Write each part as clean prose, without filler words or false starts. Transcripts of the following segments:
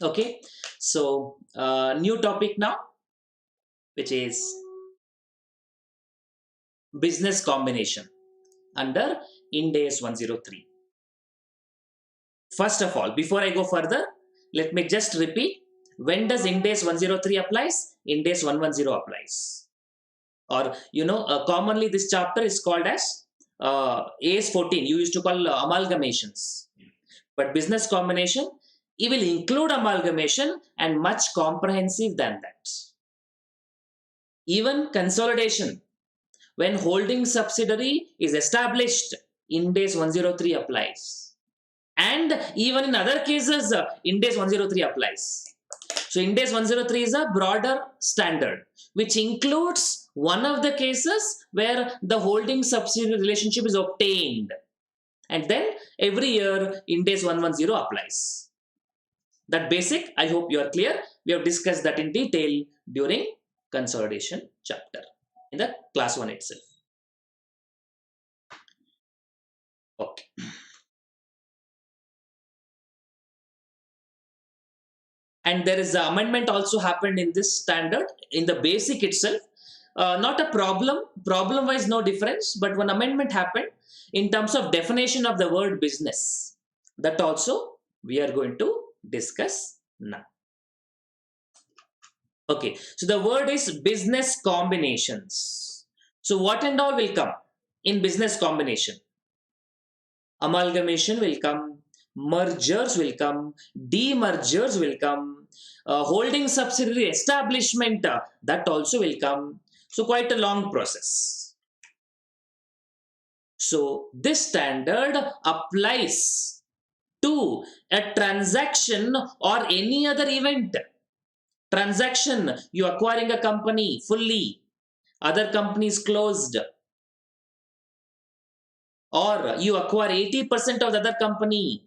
Okay, so new topic now, which is business combination under Ind AS 103. First of all, before I go further, let me just repeat, when does Ind AS 103 applies? Ind AS 110 applies. Or, commonly this chapter is called as AS 14. You used to call amalgamations. But business combination, it will include amalgamation and much comprehensive than that. Even consolidation, when holding subsidiary is established, Ind AS 103 applies. And even in other cases, Ind AS 103 applies. So Ind AS 103 is a broader standard, which includes one of the cases where the holding subsidiary relationship is obtained. And then every year Ind AS 110 applies. That basic, I hope you are clear. We have discussed that in detail during consolidation chapter in the class 1 itself. Okay. And there is an amendment also happened in this standard in the basic itself. Not a problem wise no difference, but one amendment happened in terms of definition of the word business. That also we are going to discuss now. Okay, so the word is business combinations. So what and all will come in business combination? Amalgamation will come, mergers will come, demergers will come, holding subsidiary establishment, that also will come. So quite a long process. So this standard applies to a transaction or any other event. Transaction, you acquiring a company fully, other companies closed, or you acquire 80% of the other company.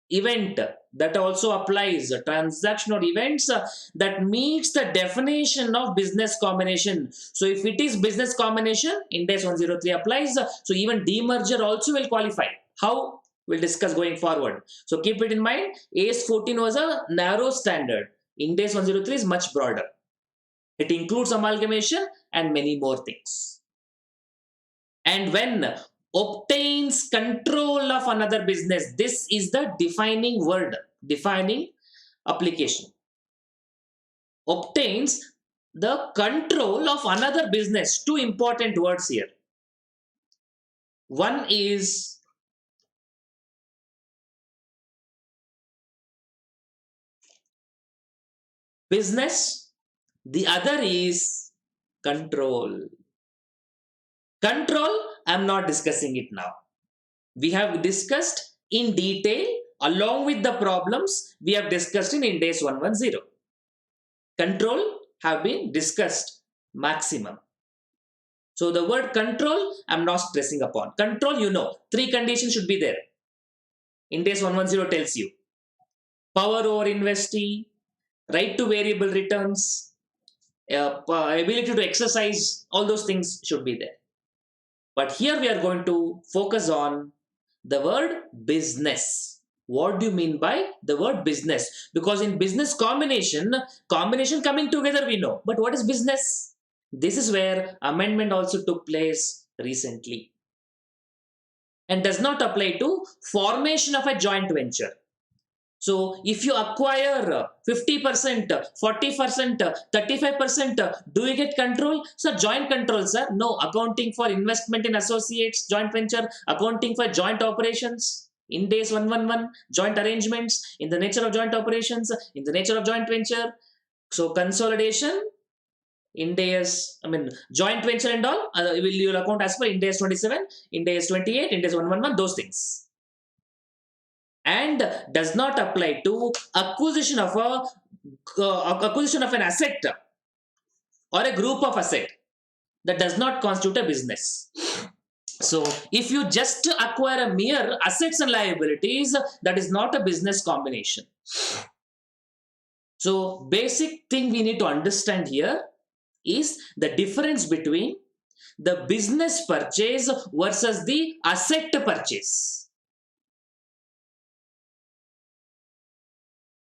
Event, that also applies. Transaction or events that meets the definition of business combination. So if it is business combination, Ind AS 103 applies. So even demerger also will qualify. How? We'll discuss going forward. So keep it in mind. AS 14 was a narrow standard. Ind AS 103 is much broader. It includes amalgamation and many more things. And when obtains control of another business, this is the defining word, defining application. Obtains the control of another business. Two important words here. One is business, the other is control. Control, I'm not discussing it now. We have discussed in detail along with the problems we have discussed in Ind AS 110. Control have been discussed maximum. So the word control, I'm not stressing upon. Control, three conditions should be there. Ind AS 110 tells you. Power over investee, right to variable returns, ability to exercise, all those things should be there. But here we are going to focus on the word business. What do you mean by the word business? Because in business combination coming together we know. But what is business? This is where amendment also took place recently. And does not apply to formation of a joint venture. So if you acquire 50%, 40%, 35%, do you get control? Sir, joint control, sir. No, accounting for investment in associates, joint venture, accounting for joint operations. Ind AS 111, joint arrangements, in the nature of joint operations, in the nature of joint venture. So consolidation, Ind AS, joint venture and all, you'll account as per Ind AS 27, Ind AS 28, Ind AS 111, those things. And does not apply to acquisition of an asset or a group of asset that does not constitute a business. So if you just acquire a mere assets and liabilities, that is not a business combination. So basic thing we need to understand here is the difference between the business purchase versus the asset purchase.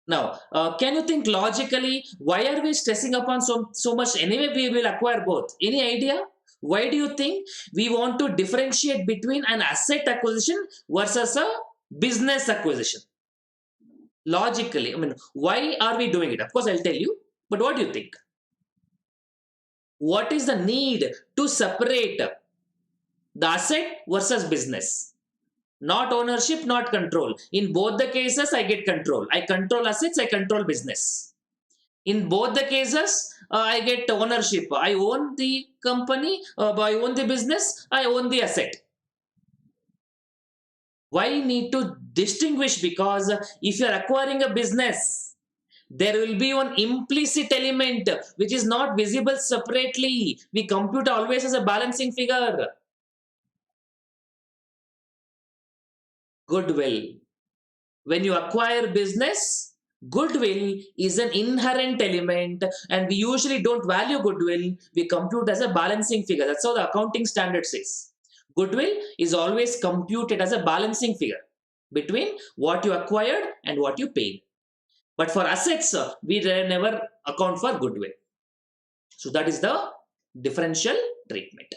Now, can you think logically? Why are we stressing upon so much? Anyway, we will acquire both. Any idea? Why do you think we want to differentiate between an asset acquisition versus a business acquisition? Logically, I mean, why are we doing it? Of course, I'll tell you. But what do you think? What is the need to separate the asset versus business? Not ownership, not control. In both the cases, I get control. I control assets, I control business. In both the cases, I get ownership. I own the company, I own the business, I own the asset. Why need to distinguish? Because if you are acquiring a business, there will be one implicit element which is not visible separately. We compute always as a balancing figure. Goodwill. When you acquire business, goodwill is an inherent element, and we usually don't value goodwill. We compute as a balancing figure. That's how the accounting standard says. Goodwill is always computed as a balancing figure between what you acquired and what you paid. But for assets, we never account for goodwill. So that is the differential treatment.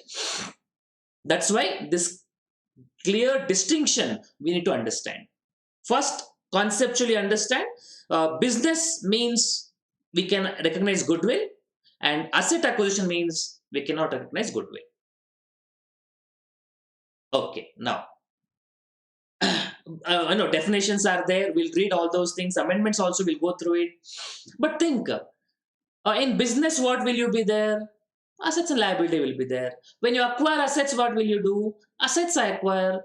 That's why this clear distinction we need to understand. First, conceptually understand business means we can recognize goodwill, and asset acquisition means we cannot recognize goodwill. Okay, now no definitions are there. We'll read all those things. Amendments also will go through it. But think in business, what will you be there? Assets and liability will be there. When you acquire assets, what will you do? Assets I acquire.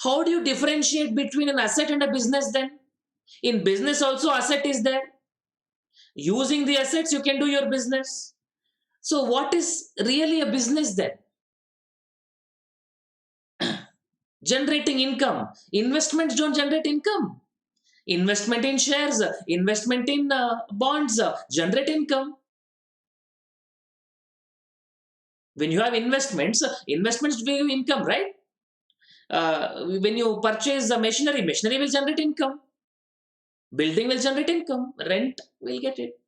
How do you differentiate between an asset and a business then? In business also asset is there. Using the assets you can do your business. So what is really a business then? Generating income. Investments don't generate income. Investment in shares, investment in bonds generate income. When you have investments, investments give you income, right? When you purchase the machinery will generate income. Building will generate income. Rent will get it.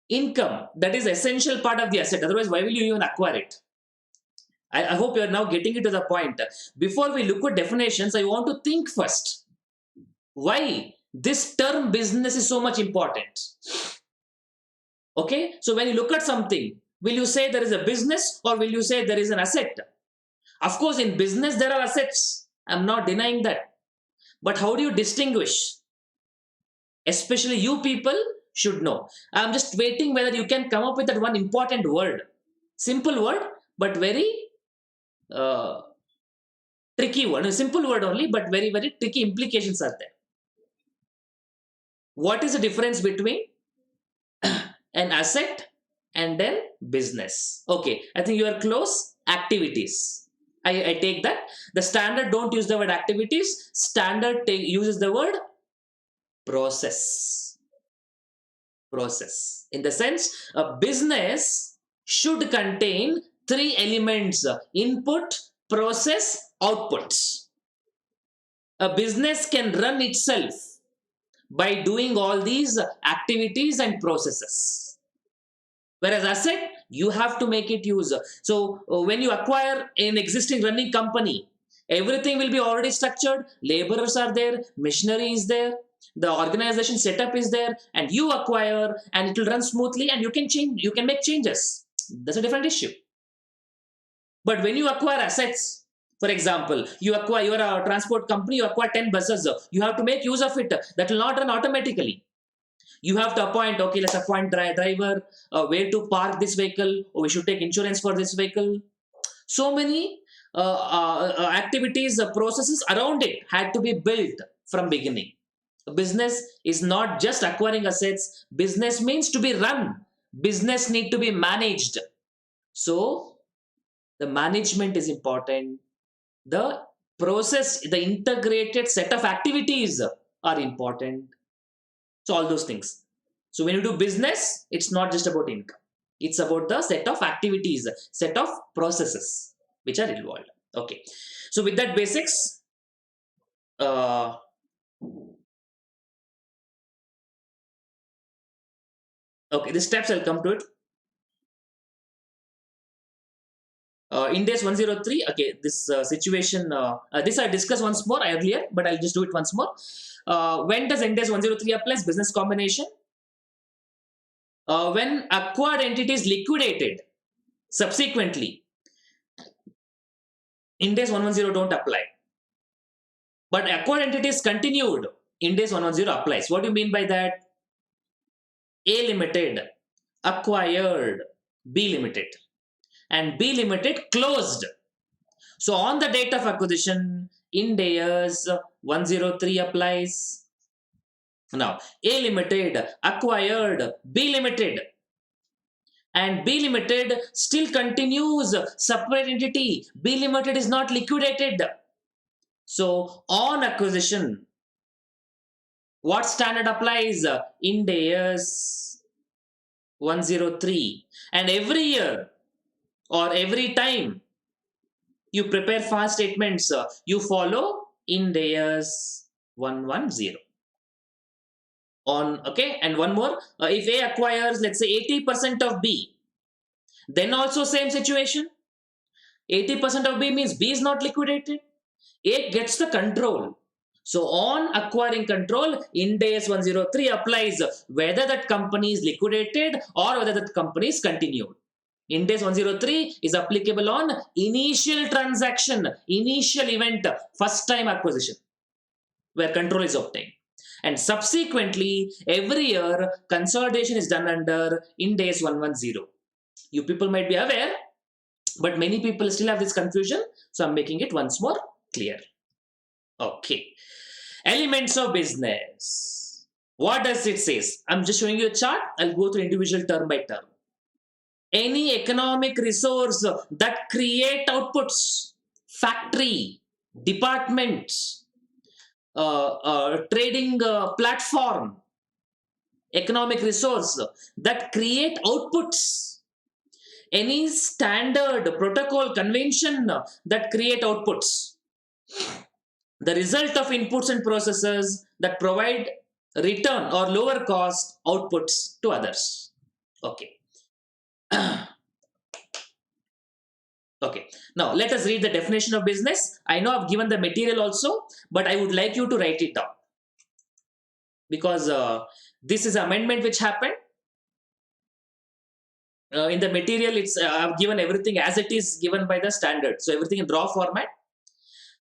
Income, that is essential part of the asset. Otherwise, why will you even acquire it? I hope you are now getting it to the point. Before we look at definitions, I want to think first. Why this term business is so much important? Okay, so when you look at something, will you say there is a business or will you say there is an asset? Of course, in business there are assets. I'm not denying that. But how do you distinguish? Especially you people should know. I'm just waiting whether you can come up with that one important word. Simple word, but very uh, tricky word. A simple word only, but very, very tricky implications are there. What is the difference between an asset and then business? Okay, I think you are close. Activities. I take that. The standard don't use the word activities. Standard uses the word process. Process. In the sense, a business should contain three elements: input, process, outputs. A business can run itself by doing all these activities and processes. Whereas asset, you have to make it use. So when you acquire an existing running company, everything will be already structured. Laborers are there, machinery is there, the organization setup is there, and you acquire, and it will run smoothly, and you can change, you can make changes. That's a different issue. But when you acquire assets, for example, you acquire, you are a transport company, you acquire 10 buses, you have to make use of it. That will not run automatically. You have to appoint, okay, let's appoint driver, where to park this vehicle, or we should take insurance for this vehicle. So many activities, processes around it had to be built from beginning. A business is not just acquiring assets. Business means to be run. Business need to be managed. So the management is important. The process, the integrated set of activities are important. So all those things. So when you do business, it's not just about income. It's about the set of activities, set of processes which are involved. Okay. So with that basics, uh, Okay, the steps I'll come to it. Ind AS 103, okay, this situation, this I discussed once more earlier, but I'll just do it once more. When does Ind AS 103 applies? Business combination. When acquired entity is liquidated subsequently, Ind AS 110 don't apply. But acquired entities continued, Ind AS 110 applies. What do you mean by that? A Limited acquired B Limited and B Limited closed. So on the date of acquisition, Ind AS 103 applies. Now, A Limited acquired B Limited and B Limited still continues separate entity. B Limited is not liquidated. So on acquisition, what standard applies? Ind AS 103. And every year or every time you prepare fast statements, you follow Ind AS 110. On, okay, and one more, if A acquires, let's say, 80% of B, then also same situation. 80% of B means B is not liquidated. A gets the control. So on acquiring control, Ind AS 103 applies whether that company is liquidated or whether that company is continued. Ind AS 103 is applicable on initial transaction, initial event, first time acquisition, where control is obtained. And subsequently, every year, consolidation is done under Ind AS 110. You people might be aware, but many people still have this confusion. So I'm making it once more clear. Okay. Elements of business. What does it say? I'm just showing you a chart. I'll go through individual term by term. Any economic resource that create outputs, factory, departments, trading platform, economic resource that create outputs, any standard protocol convention that create outputs, the result of inputs and processes that provide return or lower cost outputs to others. Okay. Okay, now let us read the definition of business. I know I've given the material also, but I would like you to write it down because this is amendment which happened. In the material, it's I've given everything as it is given by the standard, so everything in raw format.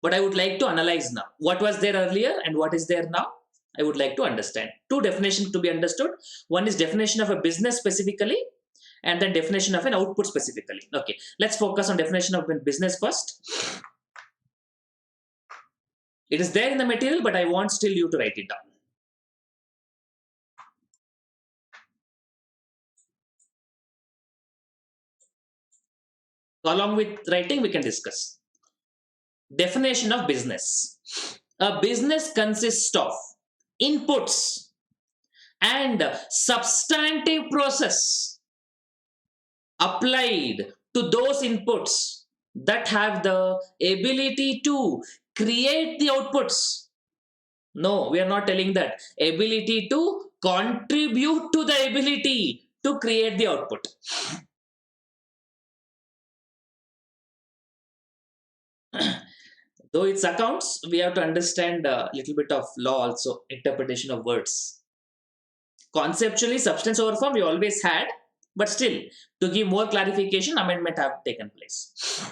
But I would like to analyze now what was there earlier and what is there now. I would like to understand two definitions to be understood. One is definition of a business specifically, and then definition of an output specifically. Okay, let's focus on definition of business first. It is there in the material, but I want still you to write it down. So along with writing, we can discuss. Definition of business. A business consists of inputs and substantive process applied to those inputs that have the ability to create the outputs. No, we are not telling that. Ability to contribute to the ability to create the output. Though it's accounts, we have to understand a little bit of law also, interpretation of words. Conceptually, substance over form we always had, but still, to give more clarification, amendment have taken place.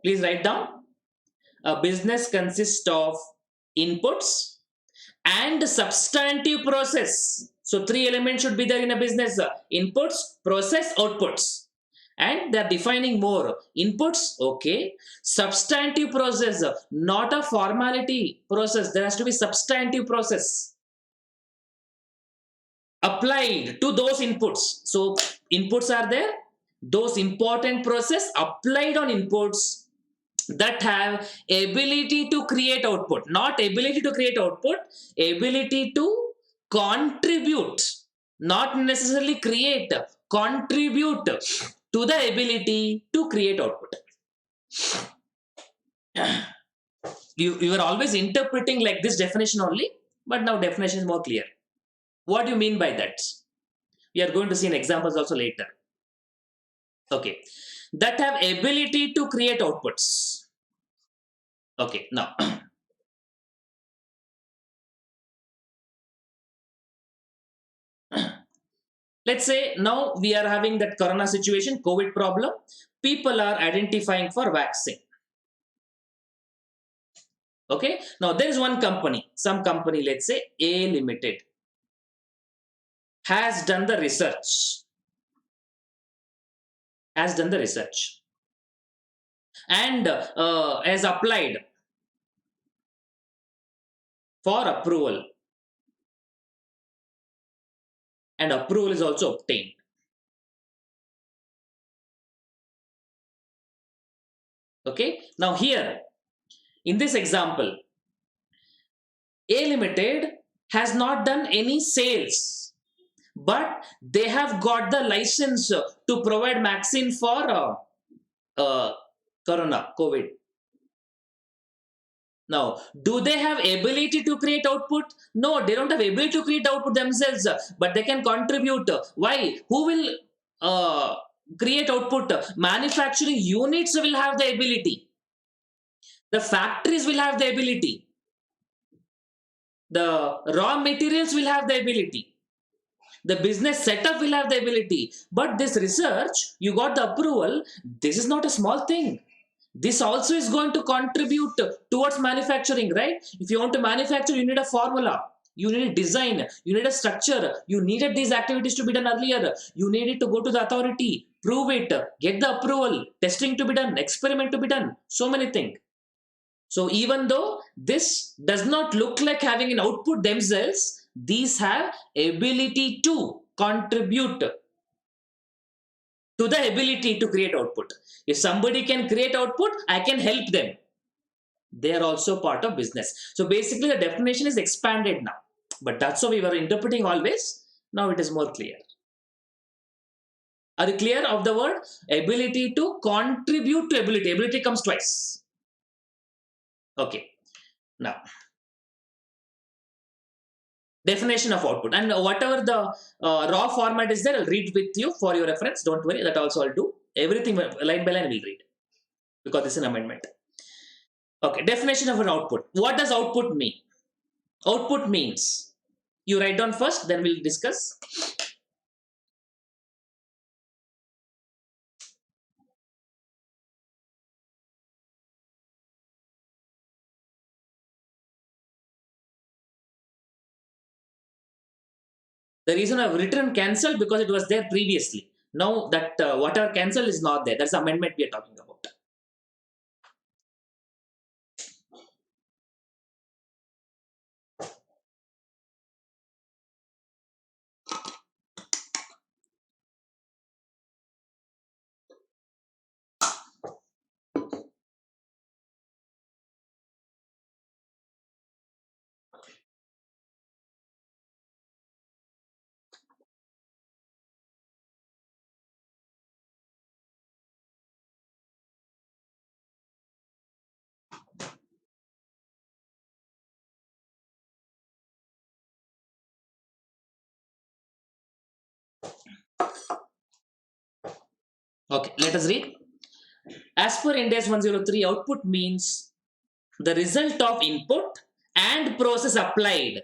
Please write down. A business consists of inputs and substantive process. So three elements should be there in a business: inputs, process, outputs. And they're defining more. Inputs, okay. Substantive process, not a formality process. There has to be substantive process applied to those inputs. So inputs are there. Those important process applied on inputs that have ability to create output. Not ability to create output, ability to contribute. Not necessarily create, contribute to the ability to create output. You were always interpreting like this definition only, but now definition is more clear. What do you mean by that? We are going to see in examples also later. Okay, that have ability to create outputs. Okay, now let's say now we are having that corona situation, COVID problem. People are identifying for vaccine. Okay, now there is one company, some company, let's say A Limited, has done the research, has done the research, and has applied for approval, and approval is also obtained. Okay, now here in this example, A Limited has not done any sales, but they have got the license to provide vaccine for uh, corona, COVID. Now, do they have ability to create output? No, they don't have ability to create output themselves, but they can contribute. Why? Who will create output? Manufacturing units will have the ability. The factories will have the ability. The raw materials will have the ability. The business setup will have the ability. But this research, you got the approval. This is not a small thing. This also is going to contribute towards manufacturing, right? If you want to manufacture, you need a formula, you need a design, you need a structure, you needed these activities to be done earlier, you needed to go to the authority, prove it, get the approval, testing to be done, experiment to be done, so many things. So even though this does not look like having an output themselves, these have ability to contribute to the ability to create output. If somebody can create output, I can help them. They are also part of business. So basically, the definition is expanded now. But that's how we were interpreting always. Now it is more clear. Are you clear of the word? Ability to contribute to ability. Ability comes twice. Okay. Now, definition of output. And whatever the raw format is there, I'll read with you for your reference. Don't worry. That also I'll do. Everything line by line we'll read. Because this is an amendment. Okay, definition of an output. What does output mean? Output means, you write down first, then we'll discuss. The reason I've written cancel because it was there previously. Now that whatever cancel is not there. That's the amendment we are talking about. Okay, let us read. As per Ind AS 103, output means the result of input and process applied.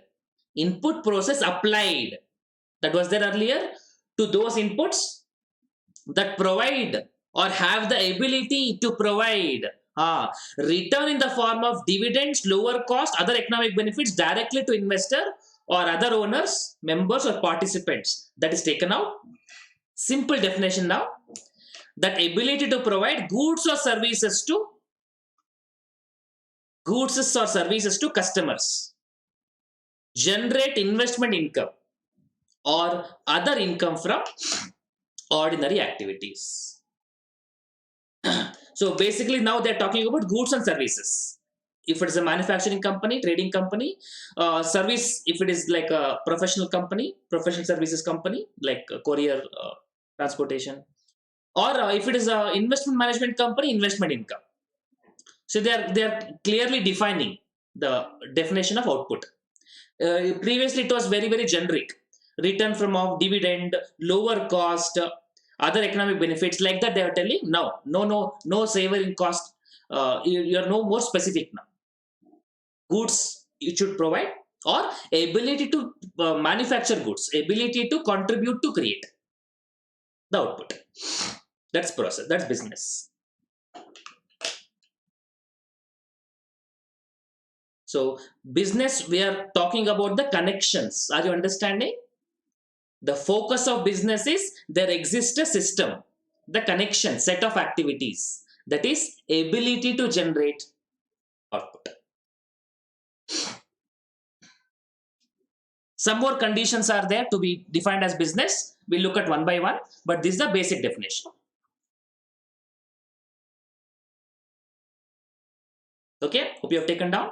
Input process applied. That was there earlier to those inputs that provide or have the ability to provide return in the form of dividends, lower cost, other economic benefits directly to investor or other owners, members or participants. That is taken out. Simple definition now. That ability to provide goods or services to customers, generate investment income or other income from ordinary activities. So basically now they're talking about goods and services. If it is a manufacturing company, trading company, service, if it is like a professional company, professional services company, like courier, transportation, or if it is a investment management company, investment income. So they are clearly defining the definition of output. Previously it was very generic. return from of dividend, lower cost, other economic benefits like that. They are telling no, no, no, no saving cost. You are no more specific now. Goods you should provide, or ability to manufacture goods, ability to contribute to create the output. That's process. That's business. So business, we are talking about the connections. Are you understanding? The focus of business is there exists a system, the connection, set of activities, that is ability to generate output. Some more conditions are there to be defined as business. We'll look at one by one, but this is the basic definition. Okay, hope you have taken down.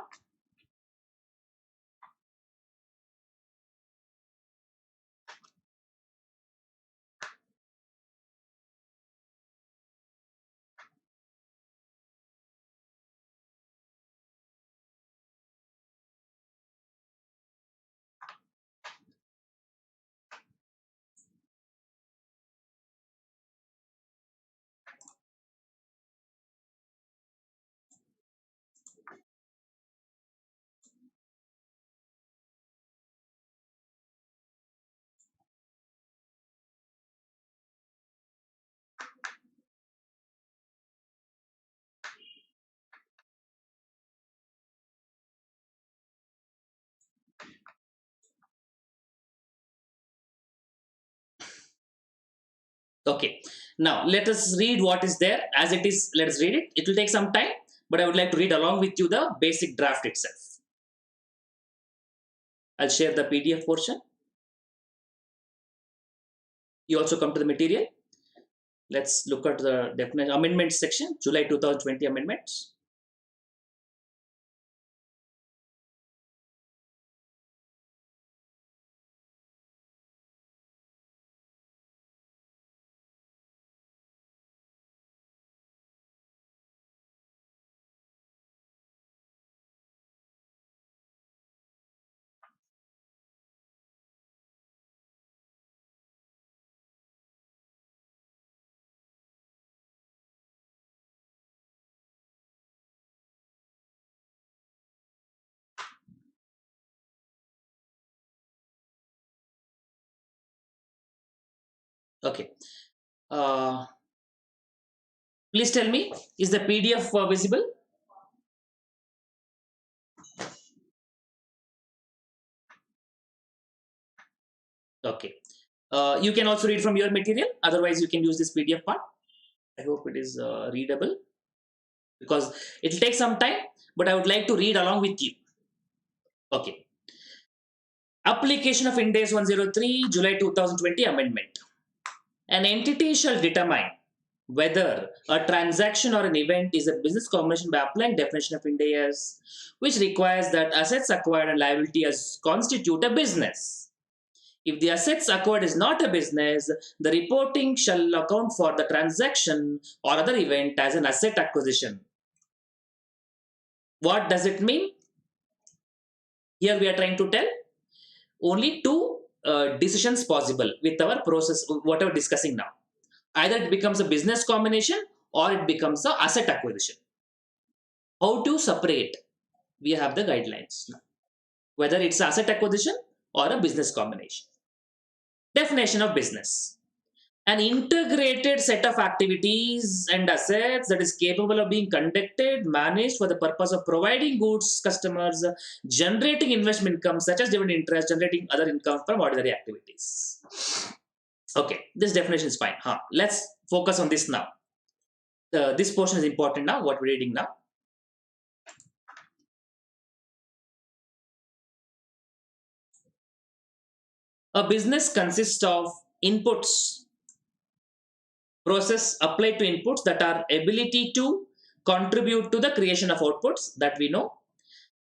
Okay, now let us read what is there as it is. Let us read it. It will take some time, but I would like to read along with you the basic draft itself. I'll share the PDF portion. You also come to the material. Let's look at the definition amendments section, July 2020 amendments. Okay. Uh, Please tell me, is the PDF visible? Okay. You can also read from your material. Otherwise, you can use this PDF part. I hope it is readable because it will take some time, but I would like to read along with you. Okay. Application of Ind AS 103, July 2020 amendment. An entity shall determine whether a transaction or an event is a business combination by applying definition of Ind AS, which requires that assets acquired and liabilities constitute a business. If the assets acquired is not a business, the reporting shall account for the transaction or other event as an asset acquisition. What does it mean? Here we are trying to tell only two decisions possible with our process, what we're discussing now. Either it becomes a business combination or it becomes a asset acquisition. How to separate? We have the guidelines now. Whether it's asset acquisition or a business combination. Definition of business: an integrated set of activities and assets that is capable of being conducted, managed for the purpose of providing goods, customers, generating investment income such as dividend interest, generating other income from ordinary activities. Okay, this definition is fine. Let's focus on this now. This portion is important now, what we're reading now. A business consists of inputs, process applied to inputs that are ability to contribute to the creation of outputs that we know.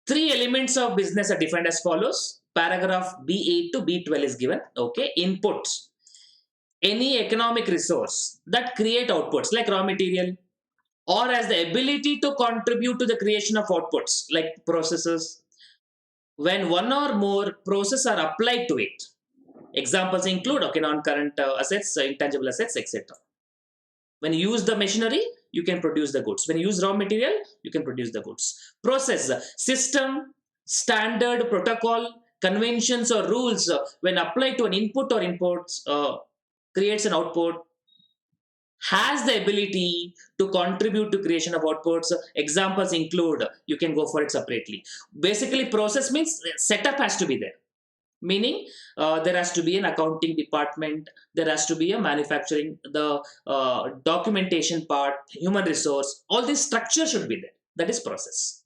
Three elements of business are defined as follows. Paragraph B8 to B12 is given. Okay, inputs: any economic resource that create outputs like raw material, or has the ability to contribute to the creation of outputs like processes when one or more processes are applied to it. Examples include, okay, non-current assets, intangible assets, etc. When you use the machinery, you can produce the goods. When you use raw material, you can produce the goods. Process, system, standard, protocol, conventions or rules when applied to an input or imports creates an output, has the ability to contribute to creation of outputs. Examples include, you can go for it separately. Basically, process means setup has to be there. Meaning, there has to be an accounting department, there has to be a manufacturing, the documentation part, human resource, all this structure should be there. That is process.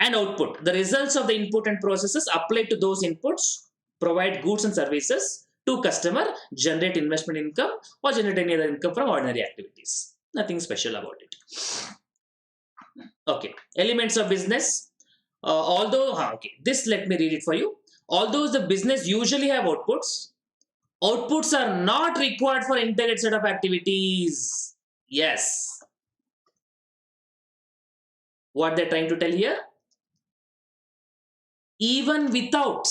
And output, the results of the input and processes applied to those inputs, provide goods and services to customer, generate investment income, or generate any other income from ordinary activities. Nothing special about it. Okay, elements of business. Okay, this let me read it for you. Although the business usually have outputs, outputs are not required for integrated set of activities. Yes. What they're trying to tell here? Even without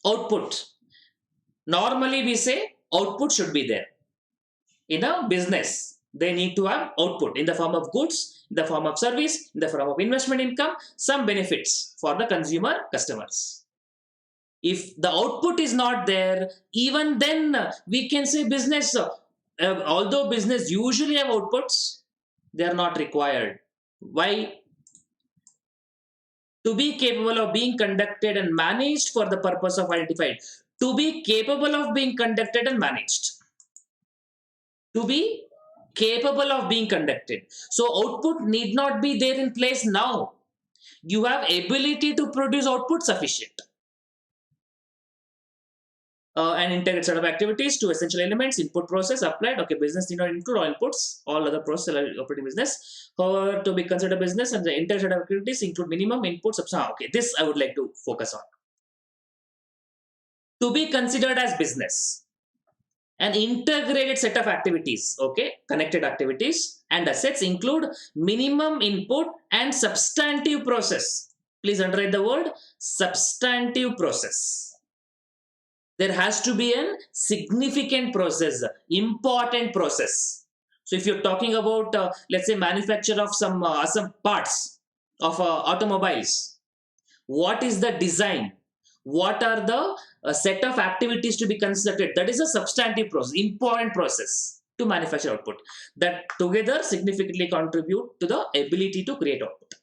output, normally we say output should be there. In a business, they need to have output in the form of goods, in the form of service, in the form of investment income, some benefits for the consumer customers. If the output is not there, even then we can say business, although business usually have outputs, they are not required. Why? To be capable of being conducted and managed for the purpose of identified. To be capable of being conducted and managed. To be capable of being conducted. So output need not be there in place now. You have ability to produce output sufficient. An integrated set of activities to essential elements, input process applied. Okay, business need not include all inputs, all other process operating business. However, to be considered business and the integrated set of activities include minimum inputs. Okay, this I would like to focus on. To be considered as business, an integrated set of activities, okay, connected activities and assets include minimum input and substantive process. Please underline the word substantive process. There has to be a significant process, important process. So if you're talking about, let's say, manufacture of some parts of automobiles, what is the design? What are the set of activities to be conducted? That is a substantive process, important process to manufacture output. That together significantly contribute to the ability to create output.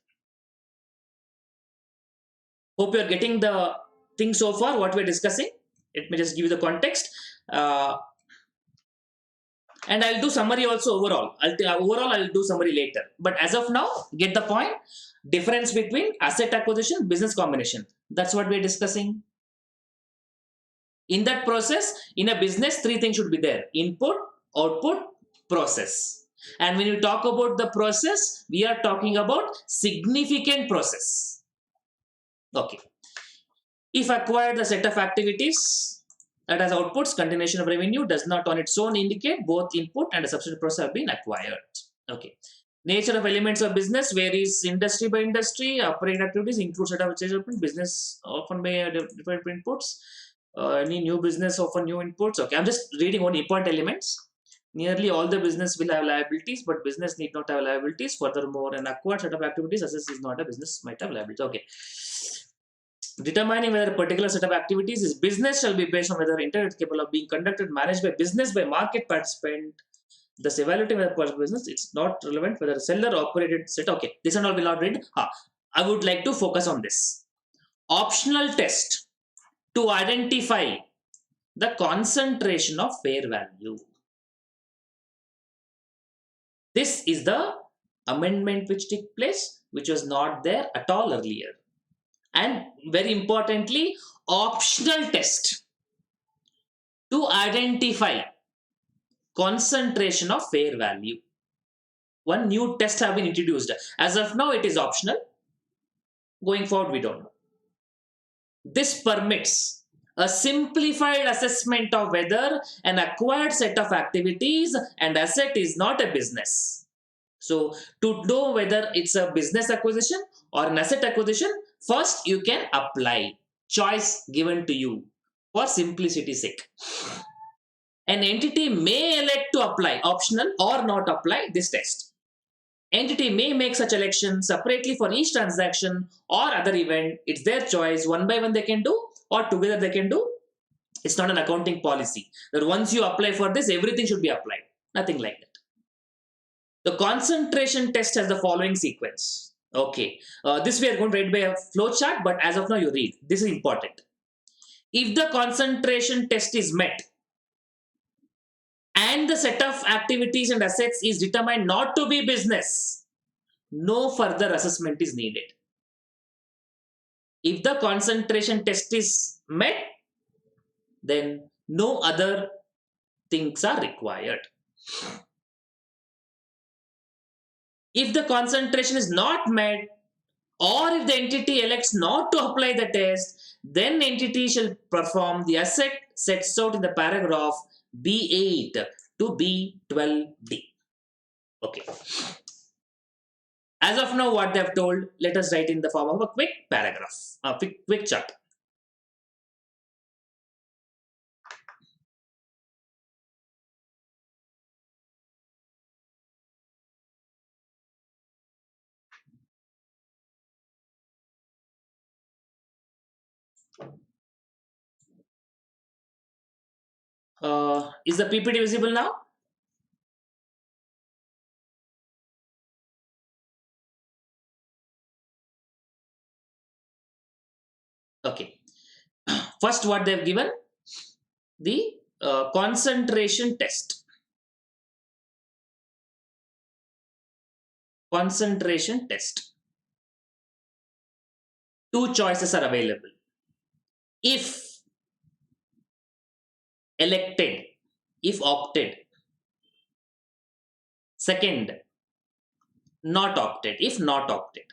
Hope you are getting the thing so far, what we're discussing. Let me just give you the context. And I'll do summary also overall. I'll do summary later. But as of now, get the point. Difference between asset acquisition, business combination. That's what we're discussing. In that process, in a business, three things should be there. Input, output, process. And when you talk about the process, we are talking about significant process. Okay. If acquired the set of activities that has outputs, continuation of revenue does not on its own indicate both input and a subsequent process have been acquired. Okay. Nature of elements of business varies industry by industry. Operating activities include set of change business often may different inputs. Any new business often new inputs. Okay, I'm just reading only important elements. Nearly all the business will have liabilities, but business need not have liabilities. Furthermore, an acquired set of activities assets is not a business might have liabilities. Okay. Determining whether a particular set of activities is business shall be based on whether internet is capable of being conducted, managed by business by market participant. Thus, evaluating whether part of business, it's not relevant whether a seller operated set. Okay, this and all will not read. I would like to focus on this. Optional test to identify the concentration of fair value. This is the amendment which took place, which was not there at all earlier. And very importantly, optional test to identify concentration of fair value. One new test have been introduced. As of now, it is optional. Going forward, we don't know. This permits a simplified assessment of whether an acquired set of activities and asset is not a business. So, to know whether it's a business acquisition or an asset acquisition, first you can apply. Choice given to you. For simplicity's sake, an entity may elect to apply, optional or not apply, this test. Entity may make such election separately for each transaction or other event. It's their choice. One by one they can do, or together they can do. It's not an accounting policy that once you apply for this, everything should be applied. Nothing like that. The concentration test has the following sequence. Okay, this we are going to read by a flow chart, but as of now you read. This is important. If the concentration test is met and the set of activities and assets is determined not to be business, no further assessment is needed. If the concentration test is met, then no other things are required. If the concentration is not met, or if the entity elects not to apply the test, then entity shall perform the asset sets out in the paragraph B8 to B12D. Okay. As of now, what they have told, let us write in the form of a quick paragraph, a quick chart. Is the PPT visible now? Okay. First, what they have given, the concentration test. Concentration test. Two choices are available. If elected, if opted. Second, not opted, if not opted.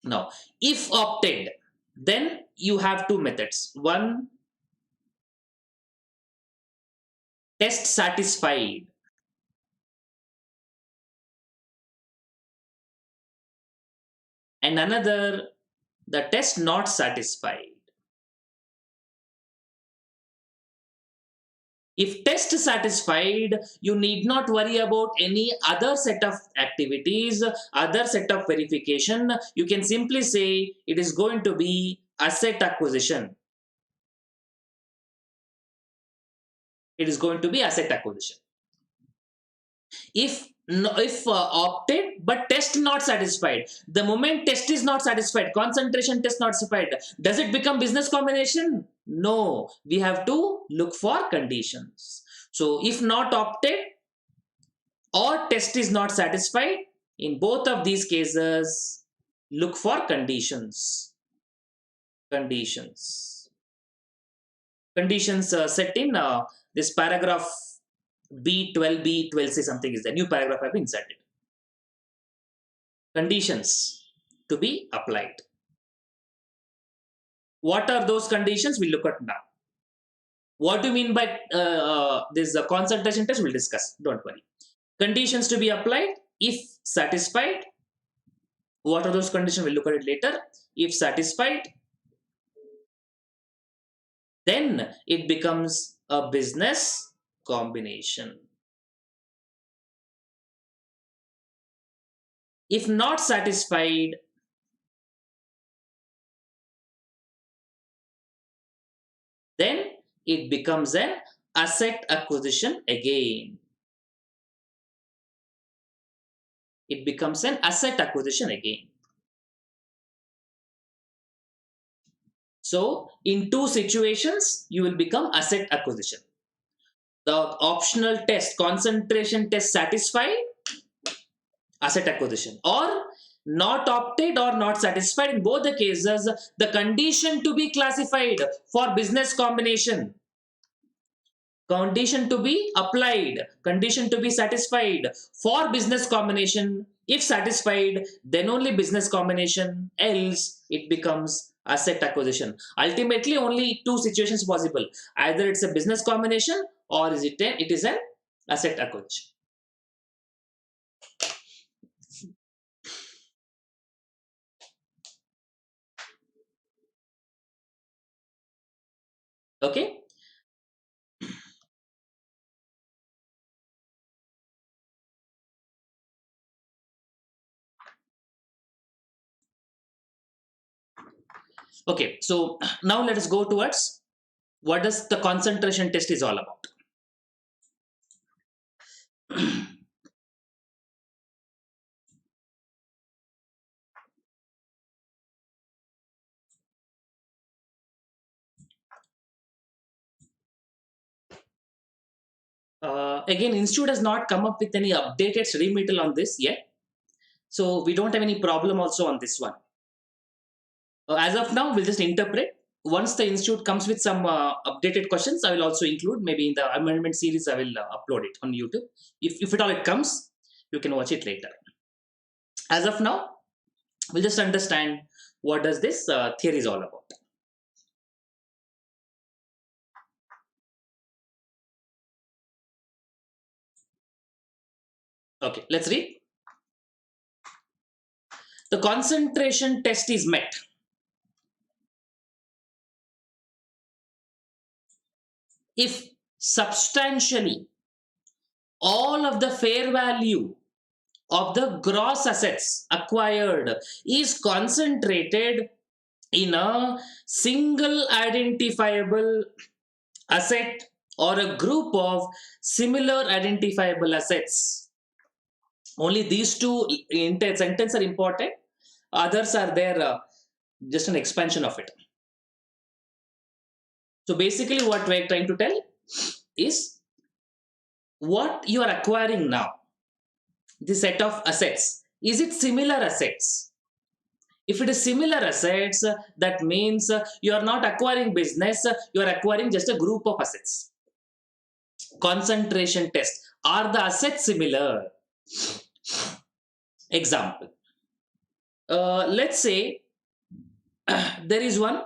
Now, if opted, then you have two methods. One, test satisfied. And another, the test not satisfied. If test satisfied, you need not worry about any other set of activities, other set of verification. You can simply say it is going to be asset acquisition. It is going to be asset acquisition. If opted but test not satisfied, the moment test is not satisfied, concentration test not satisfied, does it become business combination? No, we have to look for conditions. So if not opted or test is not satisfied, in both of these cases look for conditions. Conditions set in this paragraph B12, B12 say something is the new paragraph have been inserted. Conditions to be applied. What are those conditions? We'll look at now. What do you mean by this concentration test? We'll discuss. Don't worry. Conditions to be applied if satisfied. What are those conditions? We'll look at it later. If satisfied, then it becomes a business combination. If not satisfied, then it becomes an asset acquisition again. It becomes an asset acquisition again. So, in two situations, you will become asset acquisition. The optional test, concentration test satisfied, asset acquisition, or not opted or not satisfied. In both the cases, the condition to be classified for business combination, condition to be applied, condition to be satisfied for business combination. If satisfied, then only business combination, else it becomes asset acquisition. Ultimately, only two situations possible. Either it's a business combination or it is an asset acquisition. Okay. Okay, so now let us go towards what does the concentration test is all about. Again, institute has not come up with any updated study material on this yet, so we don't have any problem also on this one. As of now, we'll just interpret. Once the institute comes with some updated questions, I will also include. Maybe in the amendment series, I will upload it on YouTube. If at all it comes, you can watch it later. As of now, we'll just understand what does this theory is all about. Okay, let's read. The concentration test is met if substantially all of the fair value of the gross assets acquired is concentrated in a single identifiable asset or a group of similar identifiable assets. Only these two sentences are important. Others are there, just an expansion of it. So basically, what we're trying to tell is what you are acquiring now, the set of assets, is it similar assets? If it is similar assets, that means you are not acquiring business, you are acquiring just a group of assets. Concentration test. Are the assets similar? Example. Let's say there is one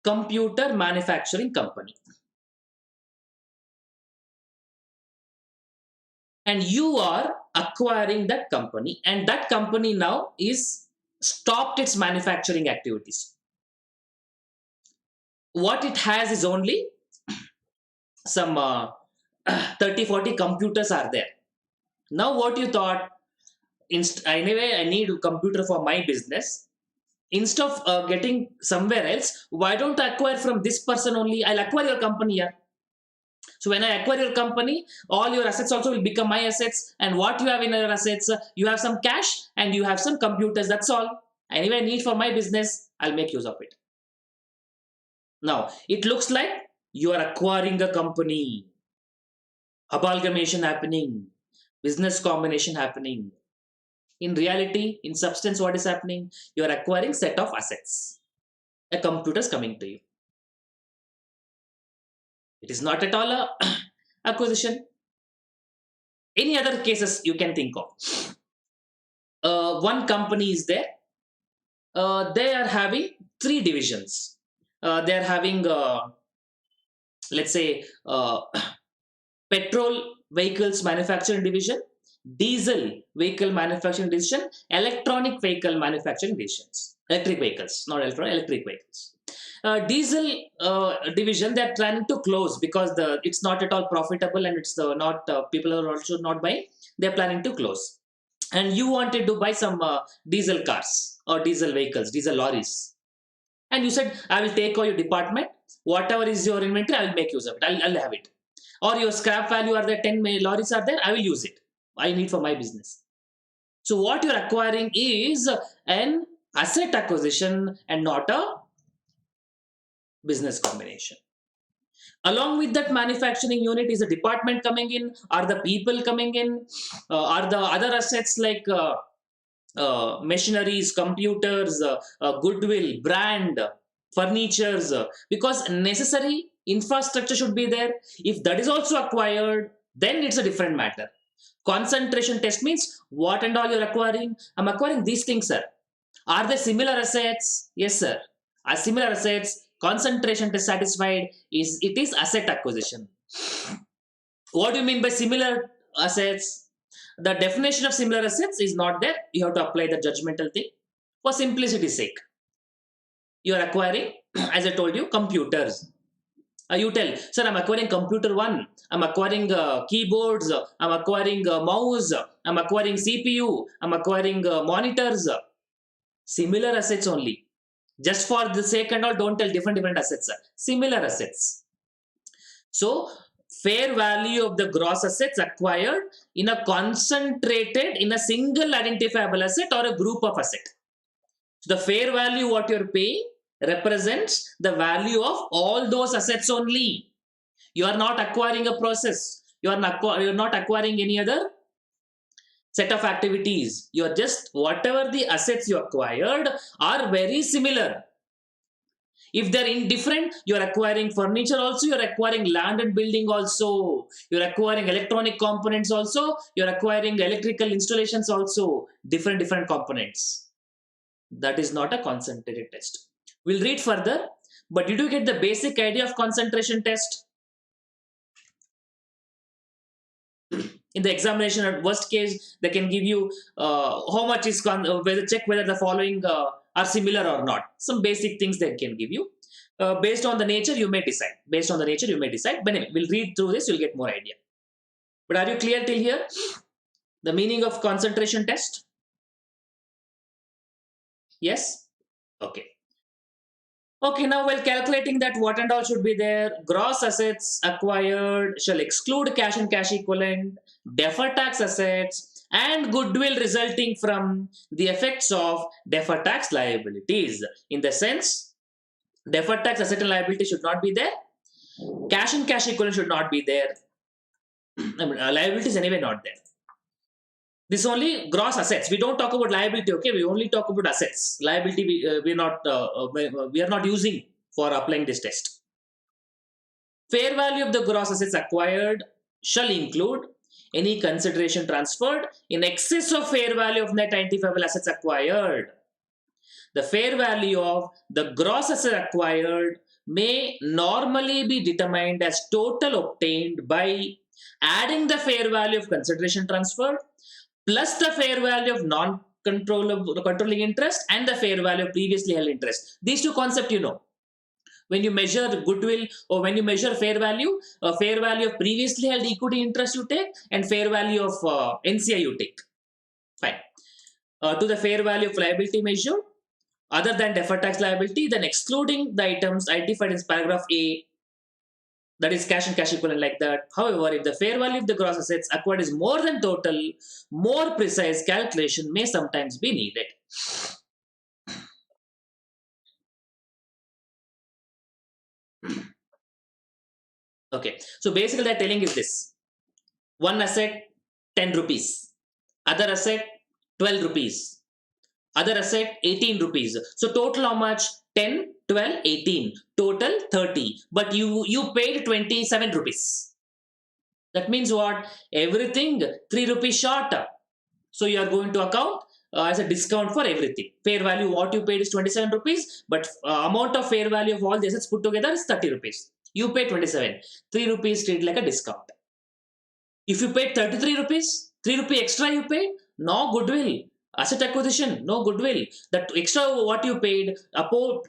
computer manufacturing company, and you are acquiring that company, and that company now is stopped its manufacturing activities. What it has is only some 30-40 computers are there. Now what you thought, anyway I need a computer for my business, instead of getting somewhere else, why don't I acquire from this person only? I'll acquire your company here. So when I acquire your company, all your assets also will become my assets, and what you have in your assets, you have some cash and you have some computers, that's all. Anyway I need for my business, I'll make use of it. Now it looks like you are acquiring a company, amalgamation happening, business combination happening. In reality, in substance, what is happening? You are acquiring set of assets. A computer is coming to you. It is not at all a acquisition. Any other cases you can think of? One company is there. They are having three divisions. They are having, let's say, petrol vehicles manufacturing division, diesel vehicle manufacturing division, electronic vehicle manufacturing divisions. Electric vehicles, not electronic vehicles. Diesel division, they're planning to close because it's not at all profitable, and it's not people are also not buying. They're planning to close, and you wanted to buy some diesel cars or diesel vehicles, diesel lorries, and you said, I will take all your department, whatever is your inventory, I will make use of it. I'll have it. Or your scrap value are there, 10 lorries are there, I will use it. I need for my business. So what you're acquiring is an asset acquisition and not a business combination. Along with that manufacturing unit is a department coming in, are the people coming in, are the other assets like machineries, computers, goodwill, brand, furnitures, because necessary infrastructure should be there. If that is also acquired, then it's a different matter. Concentration test means what and all you're acquiring. I'm acquiring these things, sir. Are they similar assets? Yes, sir. Are similar assets. Concentration test satisfied, is it is asset acquisition. What do you mean by similar assets? The definition of similar assets is not there. You have to apply the judgmental thing for simplicity's sake. You are acquiring, as I told you, computers. You tell, sir, I'm acquiring computer one, I'm acquiring keyboards, I'm acquiring mouse, I'm acquiring CPU, I'm acquiring monitors. Similar assets only. Just for the sake and all, don't tell different assets. Similar assets. So, fair value of the gross assets acquired in a concentrated in a single identifiable asset or a group of asset. So the fair value what you're paying represents the value of all those assets only. You are not acquiring a process. You're not acquiring any other set of activities. You are just whatever the assets you acquired are very similar. If they're indifferent, you're acquiring furniture also, you're acquiring land and building also, you're acquiring electronic components also, you're acquiring electrical installations also, different components. That is not a concentrated test. We'll read further, but did you get the basic idea of concentration test? In the examination, at worst case, they can give you how much is whether check whether the following are similar or not. Some basic things they can give you. Based on the nature, you may decide. Based on the nature, you may decide. But anyway, we'll read through this. You'll get more idea. But are you clear till here? The meaning of concentration test? Yes. Okay. Okay, now while calculating that, what and all should be there? Gross assets acquired shall exclude cash and cash equivalent, deferred tax assets, and goodwill resulting from the effects of deferred tax liabilities. In the sense, deferred tax asset and liability should not be there. Cash and cash equivalent should not be there. I mean, liability is anyway not there. This only gross assets. We don't talk about liability. Okay, we only talk about assets. Liability we are not using for applying this test. Fair value of the gross assets acquired shall include any consideration transferred in excess of fair value of net identifiable assets acquired. The fair value of the gross asset acquired may normally be determined as total obtained by adding the fair value of consideration transferred plus the fair value of controlling interest and the fair value of previously held interest. These two concepts you know. When you measure goodwill or when you measure fair value of previously held equity interest you take and fair value of NCI you take. Fine. To the fair value of liability measure, other than deferred tax liability, then excluding the items identified in paragraph A, that is cash and cash equivalent like that. However, if the fair value of the gross assets acquired is more than total, more precise calculation may sometimes be needed. Okay, so basically they're telling is this. One asset, 10 rupees. Other asset, 12 rupees. Other asset, 18 rupees. So total how much? 10, 12, 18. Total 30. But you paid 27 rupees. That means what? Everything 3 rupees short. So you are going to account as a discount for everything. Fair value what you paid is 27 rupees, but amount of fair value of all the assets put together is 30 rupees. You pay 27. 3 rupees treated like a discount. If you paid 33 rupees, 3 rupee extra you paid, no goodwill. Asset acquisition, no goodwill. That extra what you paid,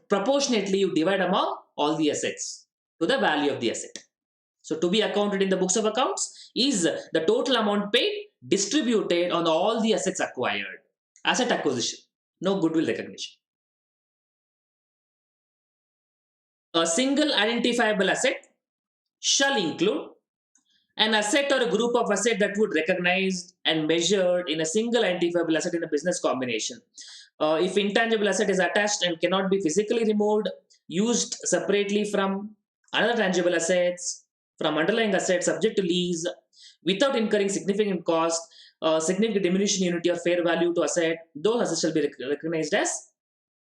proportionately you divide among all the assets to the value of the asset. So to be accounted in the books of accounts is the total amount paid distributed on all the assets acquired. Asset acquisition, no goodwill recognition. A single identifiable asset shall include an asset or a group of assets that would recognized and measured in a single identifiable asset in a business combination. If intangible asset is attached and cannot be physically removed, used separately from another tangible assets, from underlying assets subject to lease, without incurring significant cost, significant diminution in unity or fair value to asset, those assets shall be recognized as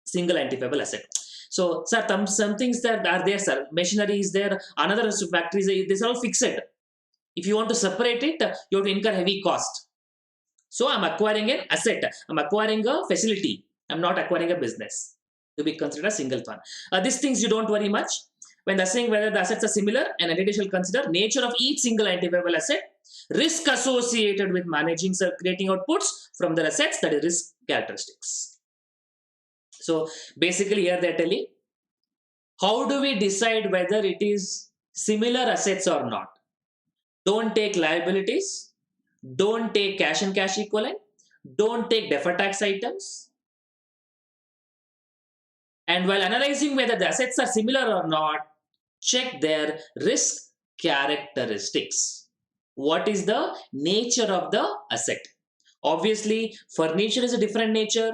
single identifiable asset. So, sir, some things that are there, sir. Machinery is there, another factories, these are all fixed. If you want to separate it, you have to incur heavy cost. So I'm acquiring an asset. I'm acquiring a facility. I'm not acquiring a business to be considered a single one. These things you don't worry much. When assessing whether the assets are similar, an entity shall consider nature of each single identifiable asset, risk associated with managing creating outputs from the assets, that is risk characteristics. So basically here they're telling, how do we decide whether it is similar assets or not. Don't take liabilities, don't take cash and cash equivalent, don't take deferred tax items. And while analyzing whether the assets are similar or not, check their risk characteristics. What is the nature of the asset? Obviously, furniture is a different nature,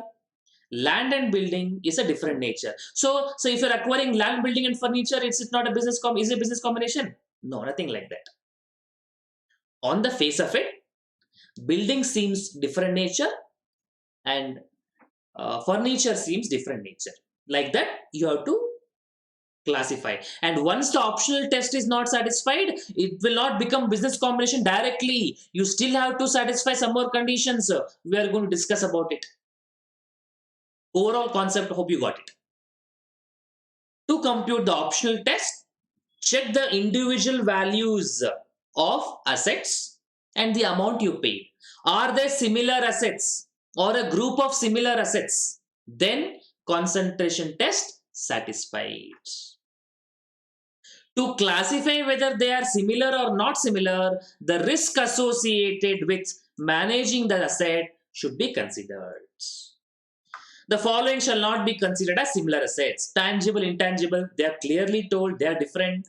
land and building is a different nature. So if you're acquiring land, building, and furniture, it's not a is it a business combination? No, nothing like that. On the face of it, building seems different nature and furniture seems different nature. Like that, you have to classify. And once the optional test is not satisfied, it will not become business combination directly. You still have to satisfy some more conditions. We are going to discuss about it. Overall concept, hope you got it. To compute the optional test, check the individual values of assets and the amount you paid. Are there similar assets or a group of similar assets? Then concentration test satisfied. To classify whether they are similar or not similar, the risk associated with managing the asset should be considered. The following shall not be considered as similar assets. Tangible, intangible, they are clearly told they are different.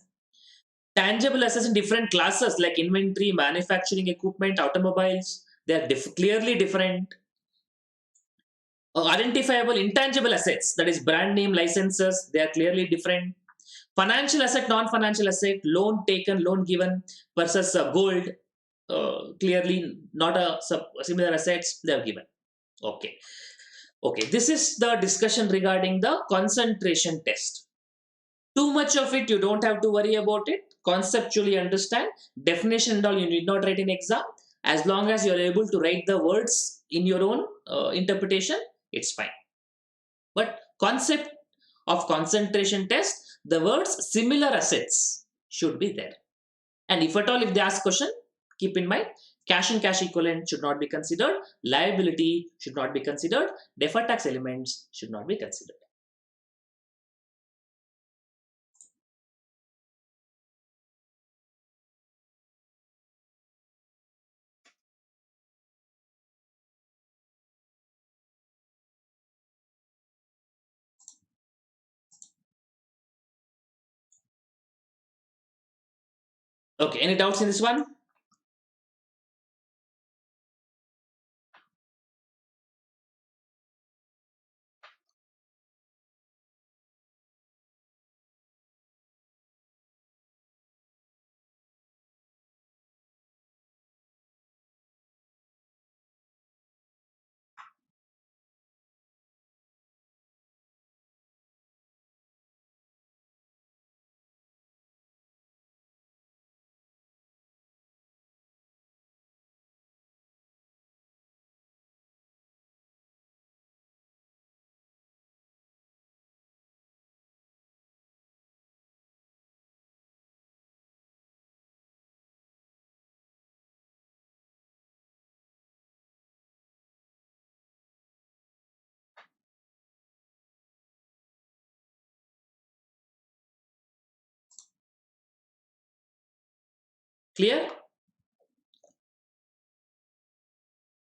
Tangible assets in different classes like inventory, manufacturing equipment, automobiles, they are clearly different. Identifiable intangible assets, that is brand name, licenses, they are clearly different. Financial asset, non-financial asset, loan taken, loan given versus gold, clearly not a similar assets, they are given. Okay. Okay, this is the discussion regarding the concentration test. Too much of it, you don't have to worry about it. Conceptually understand. Definition and all, you need not write in exam. As long as you're able to write the words in your own interpretation, it's fine. But concept of concentration test, the words similar assets should be there. And if at all, if they ask question, keep in mind, cash and cash equivalent should not be considered, liability should not be considered, deferred tax elements should not be considered. Okay, any doubts in this one? Clear?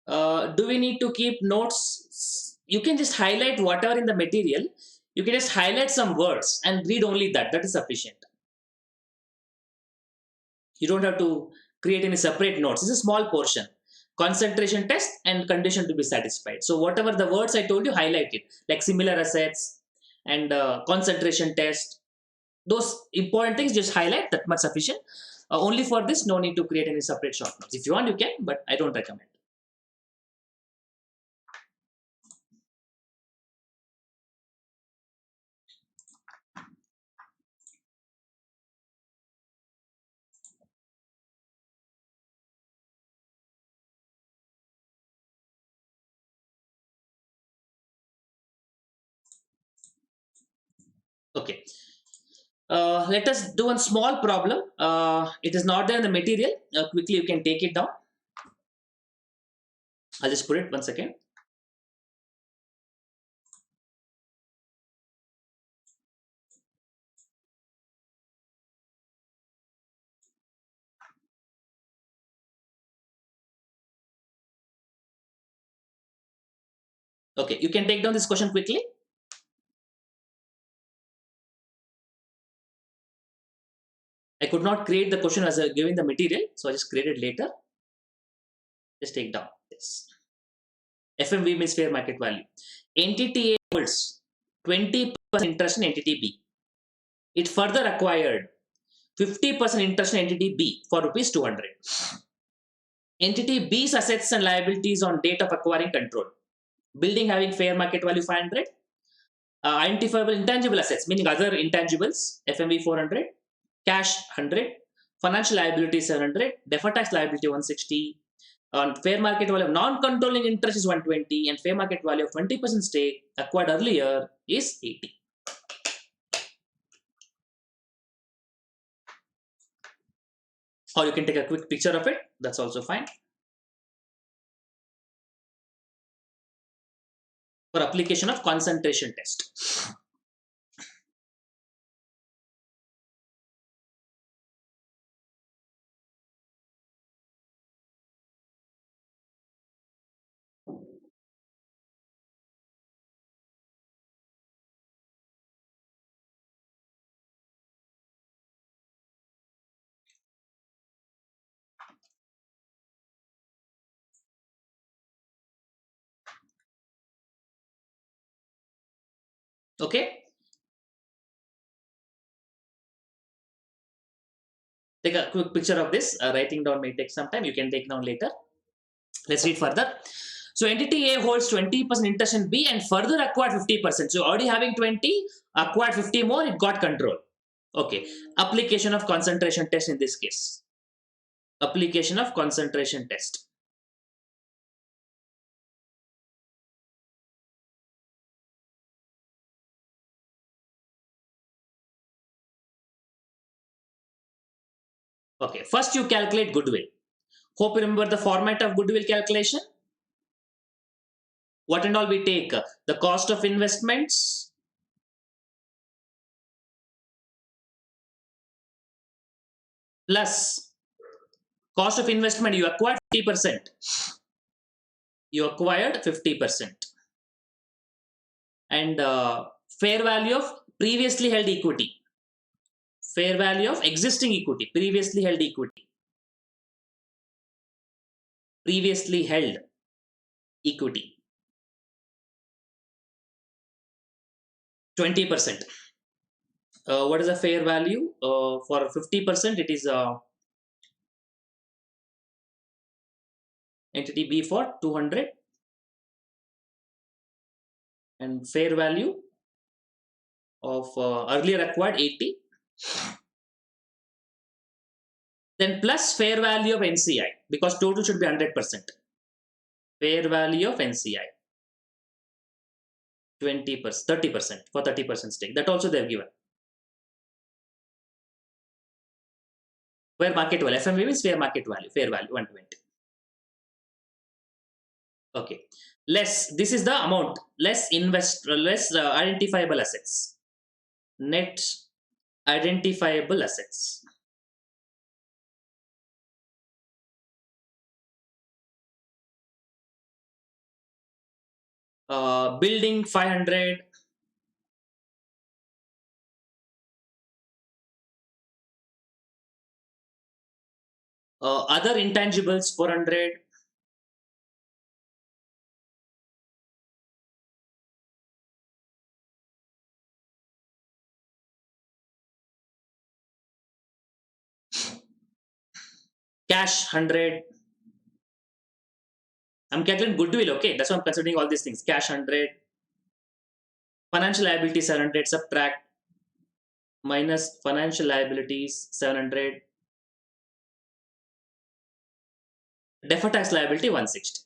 Do we need to keep notes? You can just highlight whatever in the material. You can just highlight some words and read only that. That is sufficient. You don't have to create any separate notes. It's a small portion. Concentration test and condition to be satisfied. So whatever the words I told you, highlight it. Like similar assets and concentration test. Those important things, just highlight, that much sufficient. Only for this, no need to create any separate short notes. If you want, you can, but I don't recommend. Okay. Let us do a small problem. It is not there in the material. Quickly, you can take it down. I'll just put it 1 second. Okay, you can take down this question quickly. I could not create the question as I giving the material, so I just created later. Just take down this. FMV means fair market value. Entity A holds 20% interest in entity B. It further acquired 50% interest in entity B for rupees 200. Entity B's assets and liabilities on date of acquiring control. Building having fair market value 500. Identifiable intangible assets, meaning other intangibles, FMV 400. Cash 100. Financial liability 700. Deferred tax liability 160. On fair market value of non-controlling interest is 120, and fair market value of 20% stake acquired earlier is 80. Or you can take a quick picture of it, that's also fine. For application of concentration test. Okay, take a quick picture of this. Writing down may take some time, you can take down later. Let's read further. So entity A holds 20% interest in B and further acquired 50%. So already having 20, acquired 50 more, it got control. Okay, application of concentration test in this case. Application of concentration test. Okay, first you calculate goodwill. Hope you remember the format of goodwill calculation. What and all we take? The cost of investments plus cost of investment. You acquired 50%. You acquired 50%. And fair value of previously held equity. Fair value of existing equity, previously held equity. Previously held equity. 20%. What is the fair value? For 50%, it is entity B for 200. And fair value of earlier acquired 80. Then plus fair value of NCI, because total should be 100%. Fair value of NCI 20%, 30% for 30% stake. That also they have given. Fair market value. FMV means fair market value. Fair value 120. Okay. Less. This is the amount. Less identifiable assets. Net identifiable assets. Building 500. Other intangibles 400. Cash 100. I'm calculating goodwill, okay? That's why I'm considering all these things. Cash 100. Financial liabilities 700. Subtract. Minus financial liabilities 700. Deferred tax liability 160.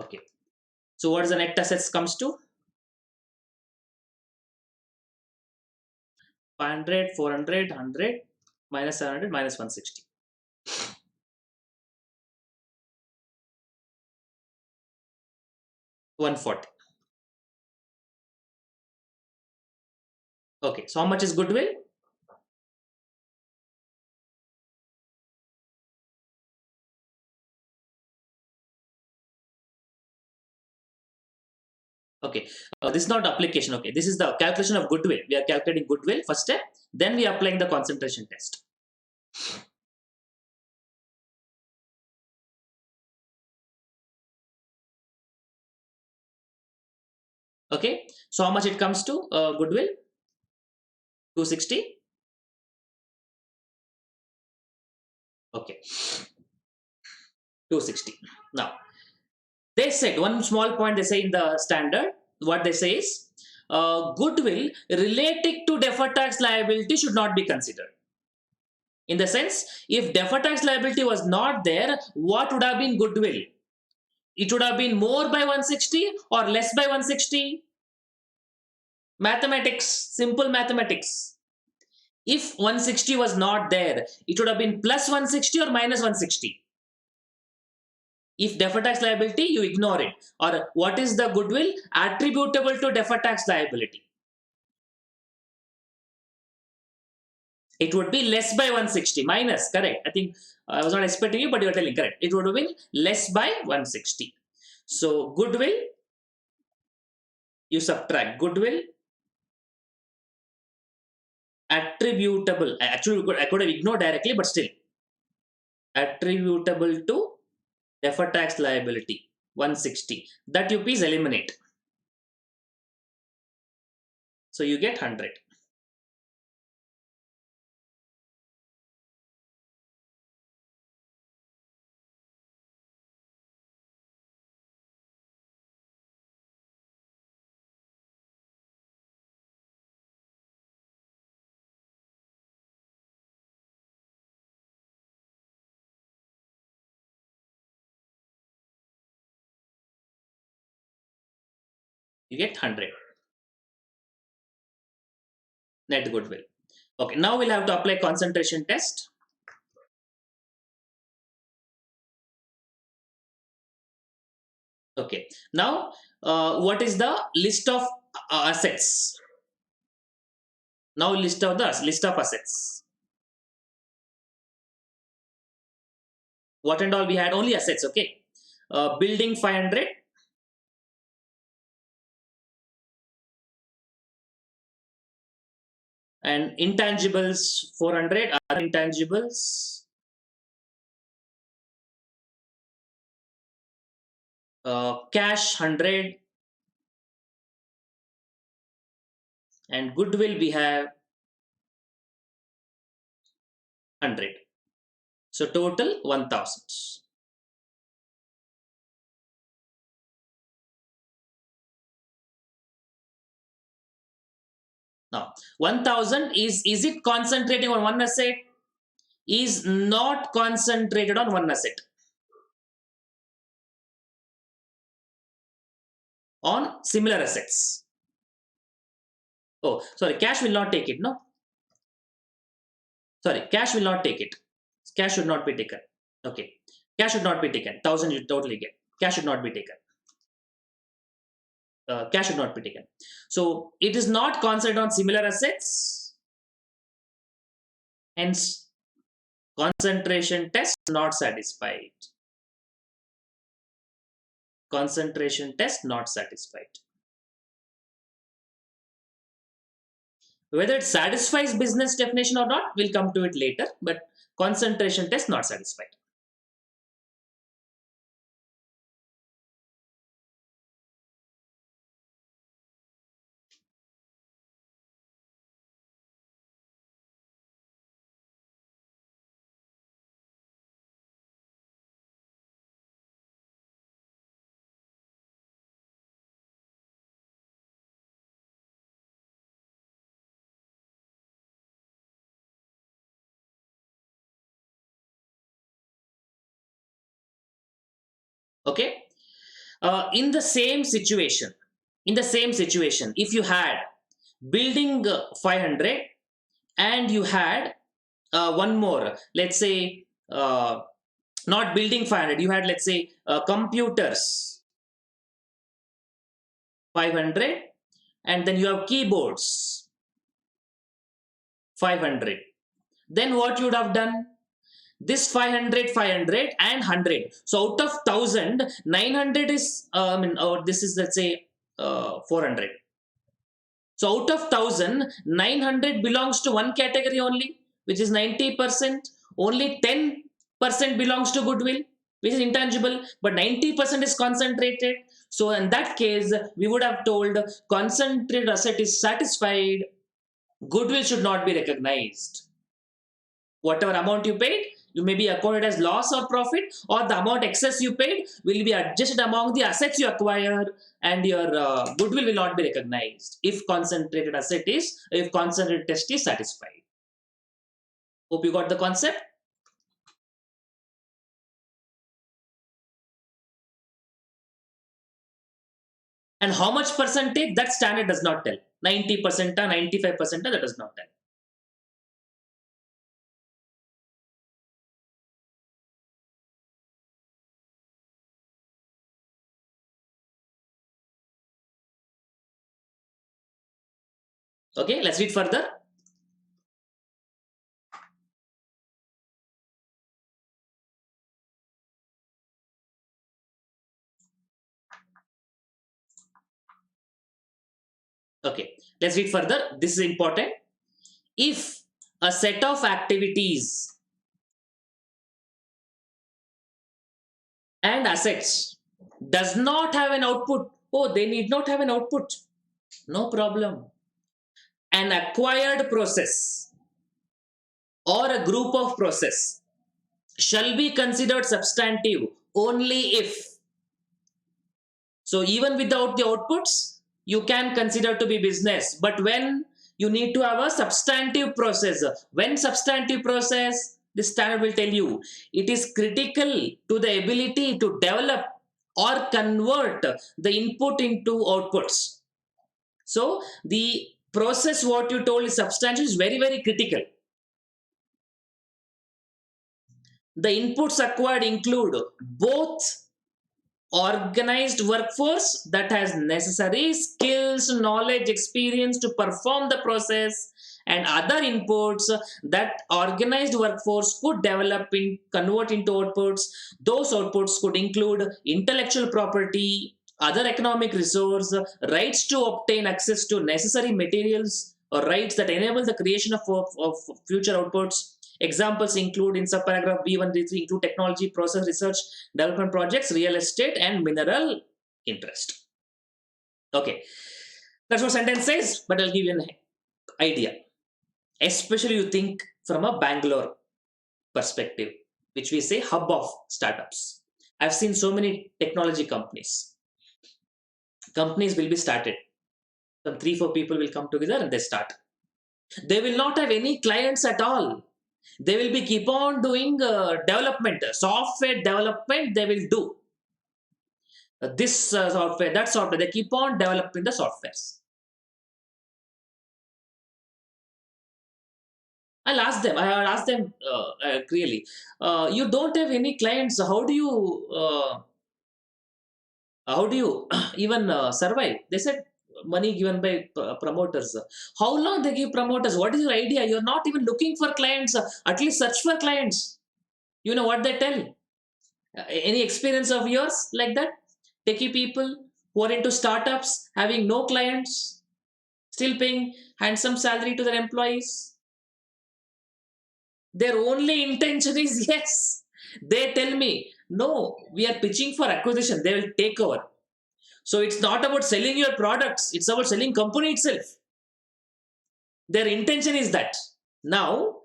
Okay. So what is the net assets comes to? 500, 400, 100, minus 700, minus 160. 140. Okay. So how much is goodwill? Okay, this is not application. Okay, this is the calculation of goodwill. We are calculating goodwill first step, then we are applying the concentration test. Okay, so how much it comes to goodwill? 260. Okay, 260. Now they said one small point. They say in the standard, what they say is goodwill relating to deferred tax liability should not be considered. In the sense, if deferred tax liability was not there, what would have been goodwill? It would have been more by 160 or less by 160. Mathematics, simple mathematics. If 160 was not there, it would have been plus 160 or minus 160. If deferred tax liability, you ignore it. Or what is the goodwill attributable to deferred tax liability? It would be less by 160, minus, correct. I think I was not expecting you, but you are telling correct. It would have been less by 160. So goodwill, you subtract goodwill attributable. Actually, I could have ignored directly, but still attributable to deferred tax liability 160. That you please eliminate. So you get 100. You get 100 net goodwill. Okay, now we'll have to apply concentration test. Okay, now what is the list of assets? Now list of assets. What and all we had? Only assets. Okay, building 500. And intangibles 400. Other intangibles cash 100, and goodwill we have 100. So total 1000. Now 1000 is it concentrating on one asset? Is not concentrated on one asset. On similar assets. Oh, sorry, cash will not take it, no? Sorry, cash will not take it. Cash should not be taken. Okay, cash should not be taken. 1000 you totally get. Cash should not be taken. Cash should not be taken. So it is not concentrated on similar assets. Hence, concentration test not satisfied. Concentration test not satisfied. Whether it satisfies business definition or not, we'll come to it later, but concentration test not satisfied. Okay. In the same situation, if you had building 500 and you had one more, let's say not building 500, you had, let's say, computers 500, and then you have keyboards 500, then what you would have done? This 500, 500 and 100. So out of 1000, 900 is, or this is, let's say, 400. So out of 1,000, 900 belongs to one category only, which is 90%. Only 10% belongs to goodwill, which is intangible, but 90% is concentrated. So in that case, we would have told concentrated asset is satisfied, goodwill should not be recognized. Whatever amount you paid, you may be accounted as loss or profit, or the amount excess you paid will be adjusted among the assets you acquire, and your goodwill will not be recognized if concentrated test is satisfied. Hope you got the concept. And how much percentage, that standard does not tell. 90% or 95%, that does not tell. Okay, let's read further. Okay, let's read further. This is important. If a set of activities and assets does not have an output, oh, they need not have an output, no problem. An acquired process or a group of process shall be considered substantive only if. So even without the outputs, you can consider to be business. But when you need to have a substantive process, when substantive process, this standard will tell you it is critical to the ability to develop or convert the input into outputs. So the process what you told is substantial is very, very critical. The inputs acquired include both organized workforce that has necessary skills, knowledge, experience to perform the process, and other inputs that organized workforce could develop in convert into outputs. Those outputs could include intellectual property, other economic resource, rights to obtain access to necessary materials, or rights that enable the creation of future outputs. Examples include in subparagraph B133 include technology, process, research, development projects, real estate, and mineral interest. Okay, that's what sentence says, but I'll give you an idea. Especially you think from a Bangalore perspective, which we say hub of startups. I've seen so many technology companies. Companies will be started. Some 3-4 people will come together and they start. They will not have any clients at all. They will be keep on doing development, software development. They will do this software, that software. They keep on developing the softwares. I'll ask them. I will ask them really. You don't have any clients. How do you even survive? They said money given by promoters. How long they give promoters? What is your idea? You're not even looking for clients. At least search for clients. You know what they tell? Any experience of yours like that? Techie people who are into startups, having no clients, still paying handsome salary to their employees. Their only intention is yes. They tell me, no, we are pitching for acquisition. They will take over. So it's not about selling your products, it's about selling company itself. Their intention is that. Now,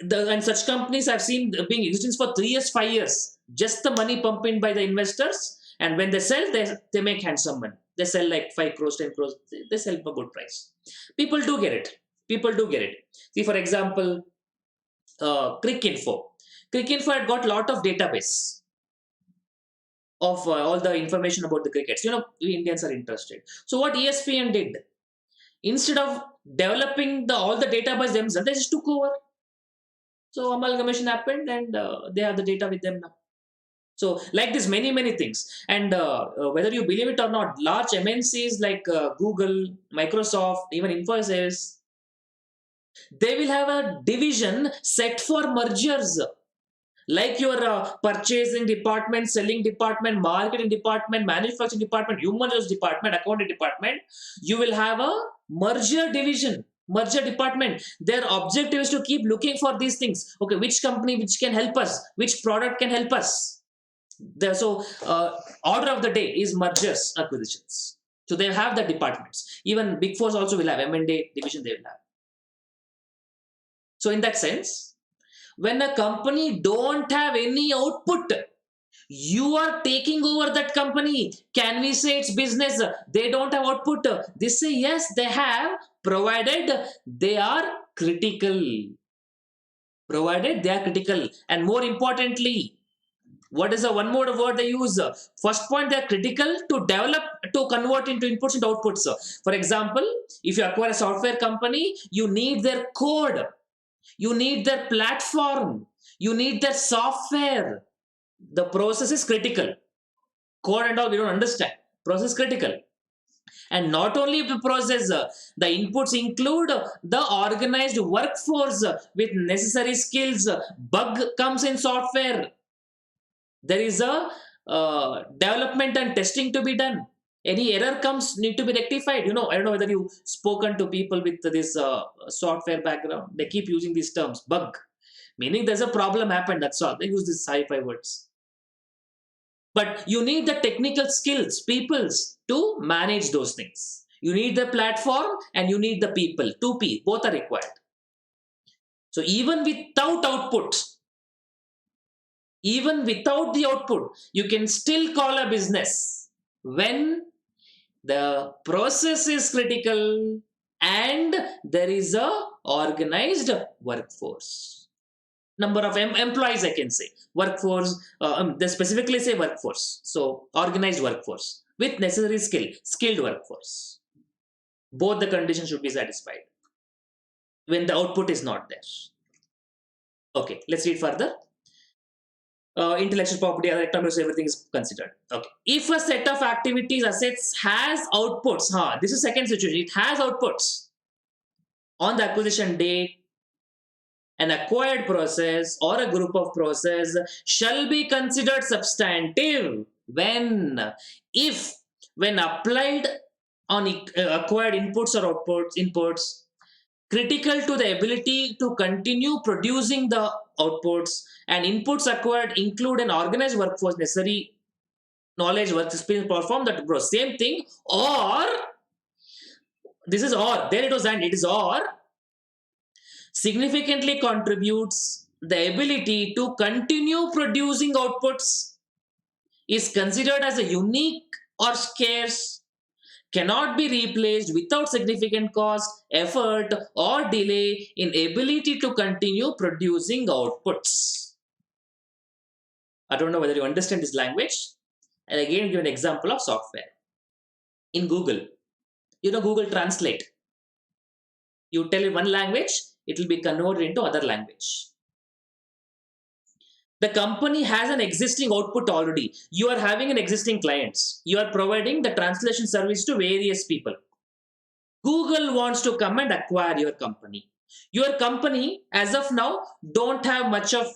and such companies I've seen being existing for 3 years, 5 years. Just the money pumped in by the investors, and when they sell, they make handsome money. They sell like 5 crores, 10 crores, they sell for good price. People do get it. People do get it. See, for example, Cricinfo. Cricinfo had got a lot of database of all the information about the crickets. We Indians are interested. So what ESPN did, instead of developing all the database themselves, they just took over. So amalgamation happened, and they have the data with them now. So like this, many things. And whether you believe it or not, large MNCs like Google, Microsoft, even Infosys, they will have a division set for mergers. Like your purchasing department, selling department, marketing department, manufacturing department, human resource department, accounting department, you will have a merger division, merger department. Their objective is to keep looking for these things. Okay, which company which can help us, which product can help us. So order of the day is mergers, acquisitions. So they have the departments. Even Big Fours also will have M&A division. They will have. So in that sense, when a company don't have any output, you are taking over that company. Can we say it's business? They don't have output. They say yes, they have, provided they are critical. Provided they are critical. And more importantly, what is the one more word they use? First point, they are critical to develop, to convert into inputs and outputs. For example, if you acquire a software company, you need their code, you need their platform, you need their software. The process is critical. Code and all we don't understand. Process critical. And not only the process, the inputs include the organized workforce with necessary skills. Bug comes in software. There is a development and testing to be done. Any error comes need to be rectified. I don't know whether you spoken to people with this software background. They keep using these terms. Bug, meaning there's a problem happened. That's all. They use these sci-fi words. But you need the technical skills, peoples to manage those things. You need the platform and you need the people. Two P, both are required. So even without the output, you can still call a business when the process is critical and there is a organized workforce. Number of employees, I can say. Workforce, they specifically say workforce. So, organized workforce with necessary skilled workforce. Both the conditions should be satisfied when the output is not there. Okay, let's read further. Intellectual property, other economics, everything is considered. Okay. If a set of activities, assets has outputs, this is second situation. It has outputs on the acquisition date. An acquired process or a group of process shall be considered substantive if when applied on acquired inputs or inputs critical to the ability to continue producing the outputs, and inputs acquired include an organized workforce, necessary knowledge, work experience, perform that bro. Same thing, or this is or, there it was, and it is or significantly contributes the ability to continue producing outputs, is considered as a unique or scarce, cannot be replaced without significant cost, effort, or delay in ability to continue producing outputs. I don't know whether you understand this language. And again, give an example of software. In Google, Google Translate. You tell it one language, it will be converted into other language. The company has an existing output already. You are having an existing clients. You are providing the translation service to various people. Google wants to come and acquire your company. Your company, as of now, don't have much of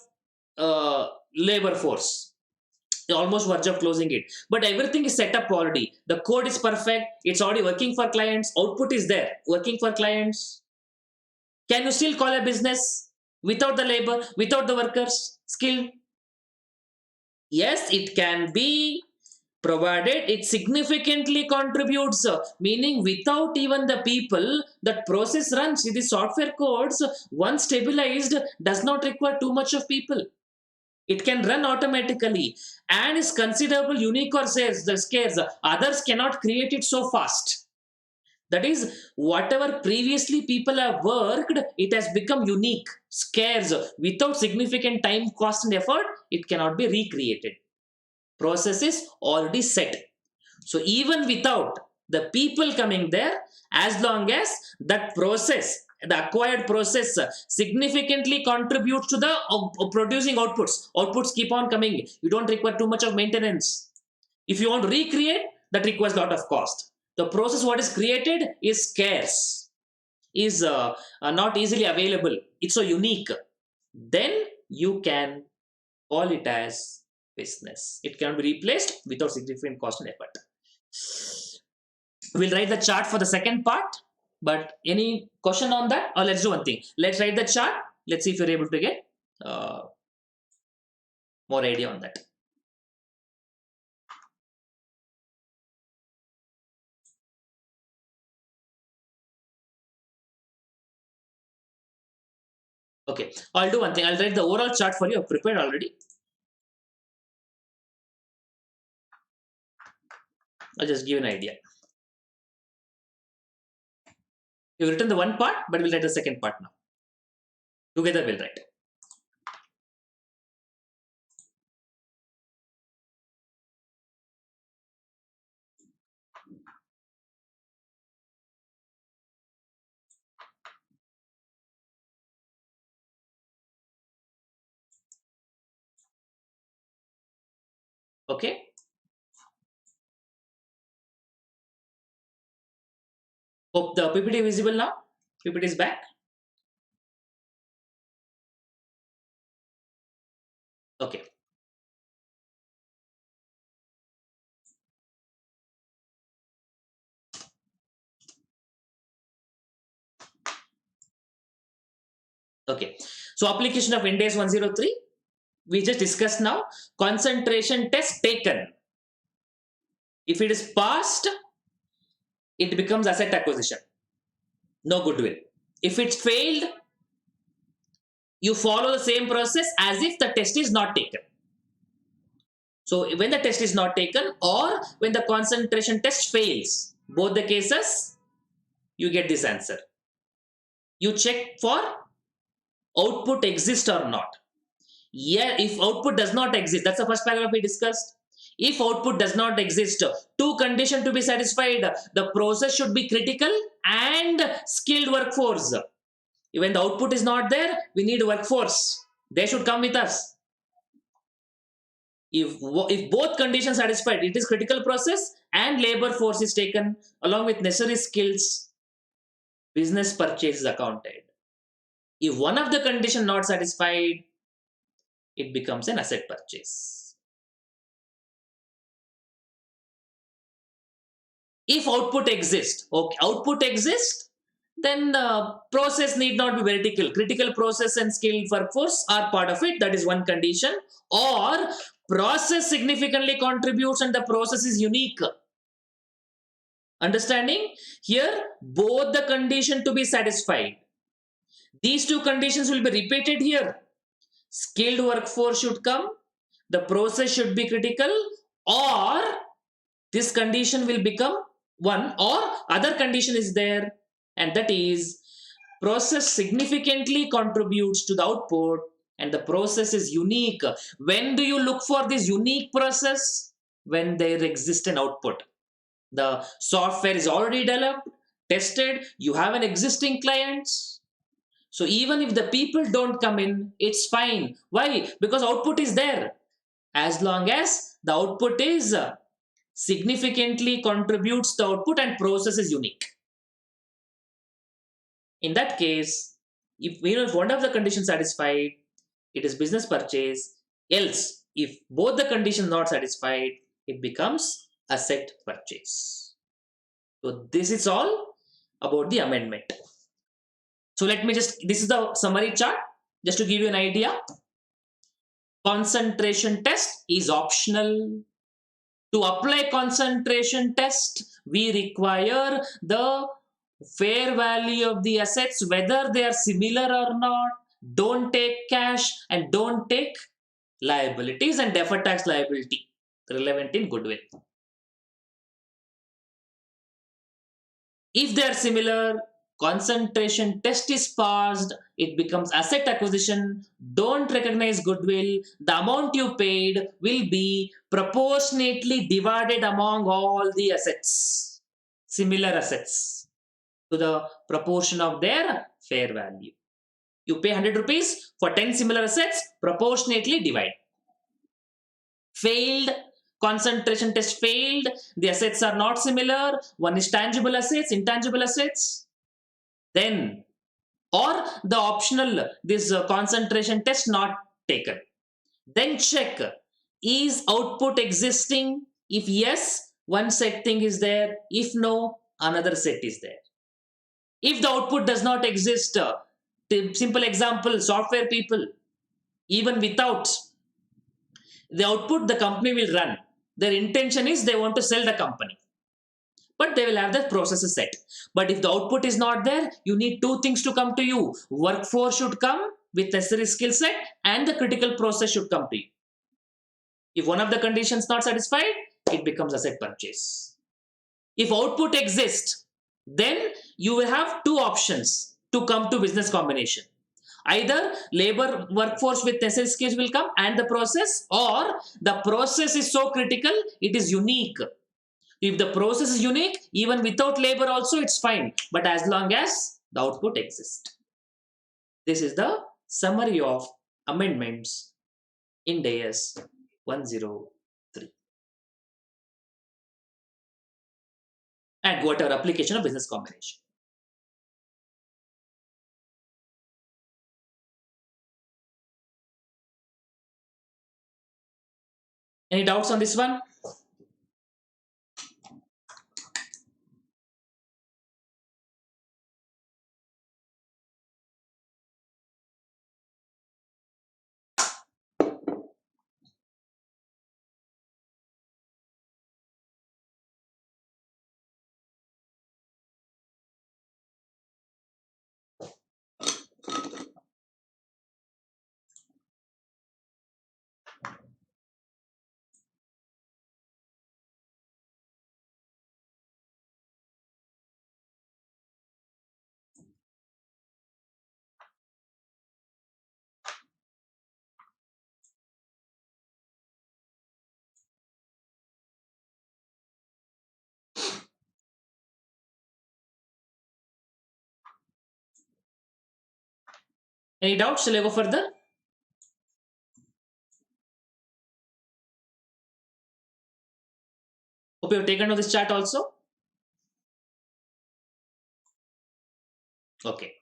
labor force. You're almost verge of closing it. But everything is set up already. The code is perfect. It's already working for clients. Output is there, working for clients. Can you still call a business without the labor, without the workers, skill? Yes, it can be, provided it significantly contributes, meaning without even the people, that process runs. The software codes, once stabilized, does not require too much of people. It can run automatically and is considerable unique or scarce. Others cannot create it so fast. That is, whatever previously people have worked, it has become unique, scarce, without significant time, cost, and effort. It cannot be recreated. Process is already set. So, even without the people coming there, as long as that process, the acquired process, significantly contributes to the producing outputs keep on coming. You don't require too much of maintenance. If you want to recreate, that requires a lot of cost. The process what is created is scarce, is not easily available. It's so unique. Then you can Call it as business. It can be replaced without significant cost and effort. We'll write the chart for the second part. But any question on that? Or let's do one thing. Let's write the chart. Let's see if you're able to get uh, more idea on that. Okay, I'll do one thing. I'll write the overall chart for you. I've prepared already. I'll just give an idea. You've written the one part, but we'll write the second part now. Together we'll write. Okay. Hope the PPT visible now. PPT is back. Okay. Okay. So application of Ind AS 103. We just discussed now. Concentration test taken. If it is passed, it becomes asset acquisition. No goodwill. If it's failed, you follow the same process as if the test is not taken. So when the test is not taken or when the concentration test fails, both the cases, you get this answer. You check for output exists or not. Yeah, if output does not exist, that's the first paragraph we discussed. If output does not exist, two conditions to be satisfied. The process should be critical and skilled workforce. When the output is not there, we need workforce. They should come with us. If both conditions satisfied, it is critical process and labor force is taken along with necessary skills, business purchase is accounted. If one of the condition not satisfied, it becomes an asset purchase. If output exists, okay, output exists, then the process need not be vertical. Critical process and skilled workforce are part of it. That is one condition. Or process significantly contributes and the process is unique. Understanding? Here, both the condition to be satisfied. These two conditions will be repeated here. Skilled workforce should come, the process should be critical, or this condition will become one, or other condition is there, and that is process significantly contributes to the output and the process is unique. When do you look for this unique process? When there exists an output. The software is already developed, tested, you have an existing clients. So even if the people don't come in, it's fine. Why? Because output is there. As long as the output is significantly contributes the output and process is unique. In that case, if one of the conditions satisfied, it is business purchase. Else, if both the conditions not satisfied, it becomes asset purchase. So this is all about the amendment. So let me just, this is the summary chart, just to give you an idea. Concentration test is optional. To apply concentration test, we require the fair value of the assets, whether they are similar or not. Don't take cash and don't take liabilities and deferred tax liability relevant in goodwill. If they are similar, concentration test is passed, it becomes asset acquisition. Don't recognize goodwill. The amount you paid will be proportionately divided among all the assets, similar assets, to the proportion of their fair value. You pay 100 rupees for 10 similar assets, proportionately divide. Failed, concentration test failed, the assets are not similar, one is tangible assets, intangible assets. Then, or the optional, this concentration test not taken. Then check, is output existing? If yes, one set thing is there. If no, another set is there. If the output does not exist, the simple example, software people, even without the output, the company will run. Their intention is they want to sell the company, but they will have the processes set. But if the output is not there, you need two things to come to you. Workforce should come with necessary skill set, and the critical process should come to you. If one of the conditions not satisfied, it becomes asset purchase. If output exists, then you will have two options to come to business combination. Either labor workforce with necessary skills will come and the process, or the process is so critical, it is unique. If the process is unique, even without labor also it's fine, but as long as the output exists. This is the summary of amendments in DAS 103 and whatever application of business combination. Any doubts on this one? Any doubts? Shall I go further? Hope you have taken note of this chart also. Okay.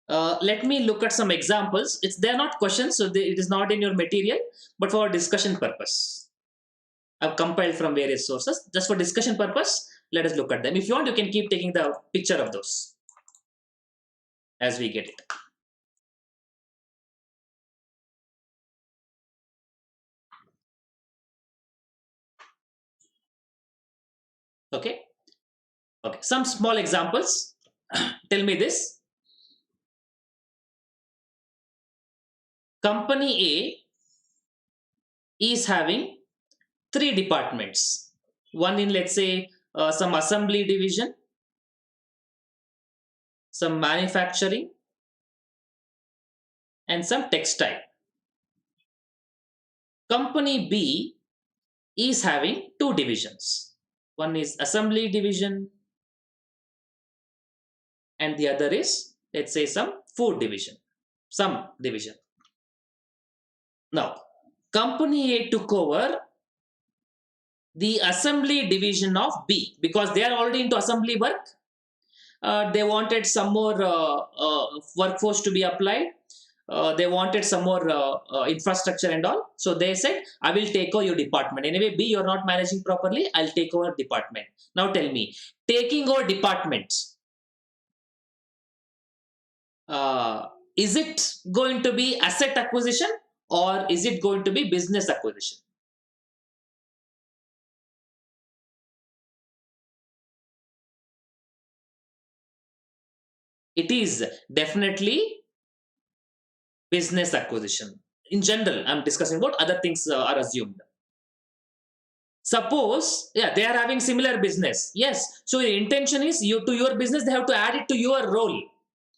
Let me look at some examples. They're not questions, so it is not in your material, but for discussion purpose. I've compiled from various sources. Just for discussion purpose, let us look at them. If you want, you can keep taking the picture of those as we get it. Okay. Okay. Some small examples. Tell me this. Company A is having three departments. One in, let's say, some assembly division, some manufacturing, and some textile. Company B is having two divisions. One is assembly division, and the other is, let's say, some food division, some division. Now, company A took over the assembly division of B because they are already into assembly work. They wanted some more workforce to be applied. They wanted some more infrastructure and all. So they said, I will take over your department. Anyway, B, you're not managing properly. I'll take over department. Now tell me, taking over departments, is it going to be asset acquisition or is it going to be business acquisition? It is definitely business acquisition. In general, I'm discussing what other things are assumed. Suppose, yeah, they are having similar business. Yes. So the intention is you to your business, they have to add it to your role.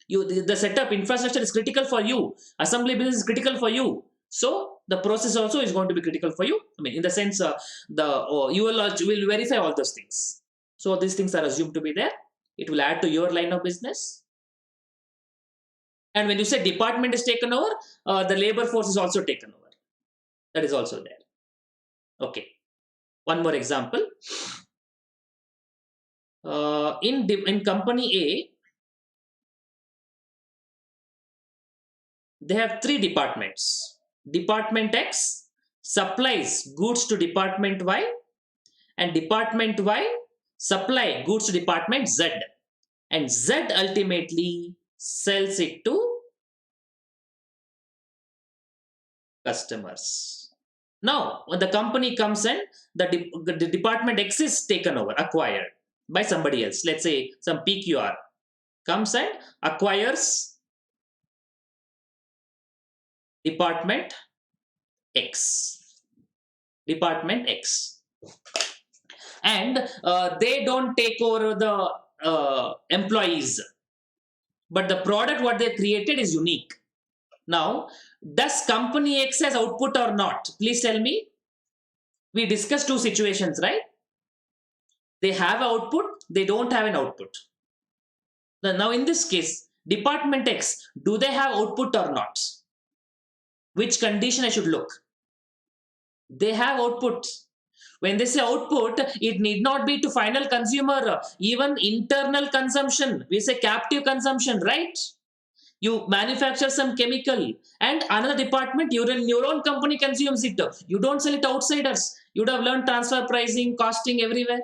The setup infrastructure is critical for you. Assembly business is critical for you. So the process also is going to be critical for you. I mean, in the sense, you will verify all those things. So these things are assumed to be there. It will add to your line of business. And when you say department is taken over, the labor force is also taken over. That is also there. Okay. One more example. In company A, they have three departments. Department X supplies goods to Department Y, and Department Y supply goods to Department Z, and Z ultimately sells it to customers. Now, when the company comes in, the Department X is taken over, acquired by somebody else. Let's say some PQR comes and acquires Department X. Department X. And they don't take over the employees, but the product what they created is unique. Now, does company X has output or not? Please tell me. We discussed two situations, right? They have output, they don't have an output. Now, in this case, Department X, do they have output or not? Which condition I should look? They have output. When they say output, it need not be to final consumer, even internal consumption. We say captive consumption, right? You manufacture some chemical and another department, your own company consumes it. You don't sell it to outsiders. You would have learned transfer pricing, costing everywhere.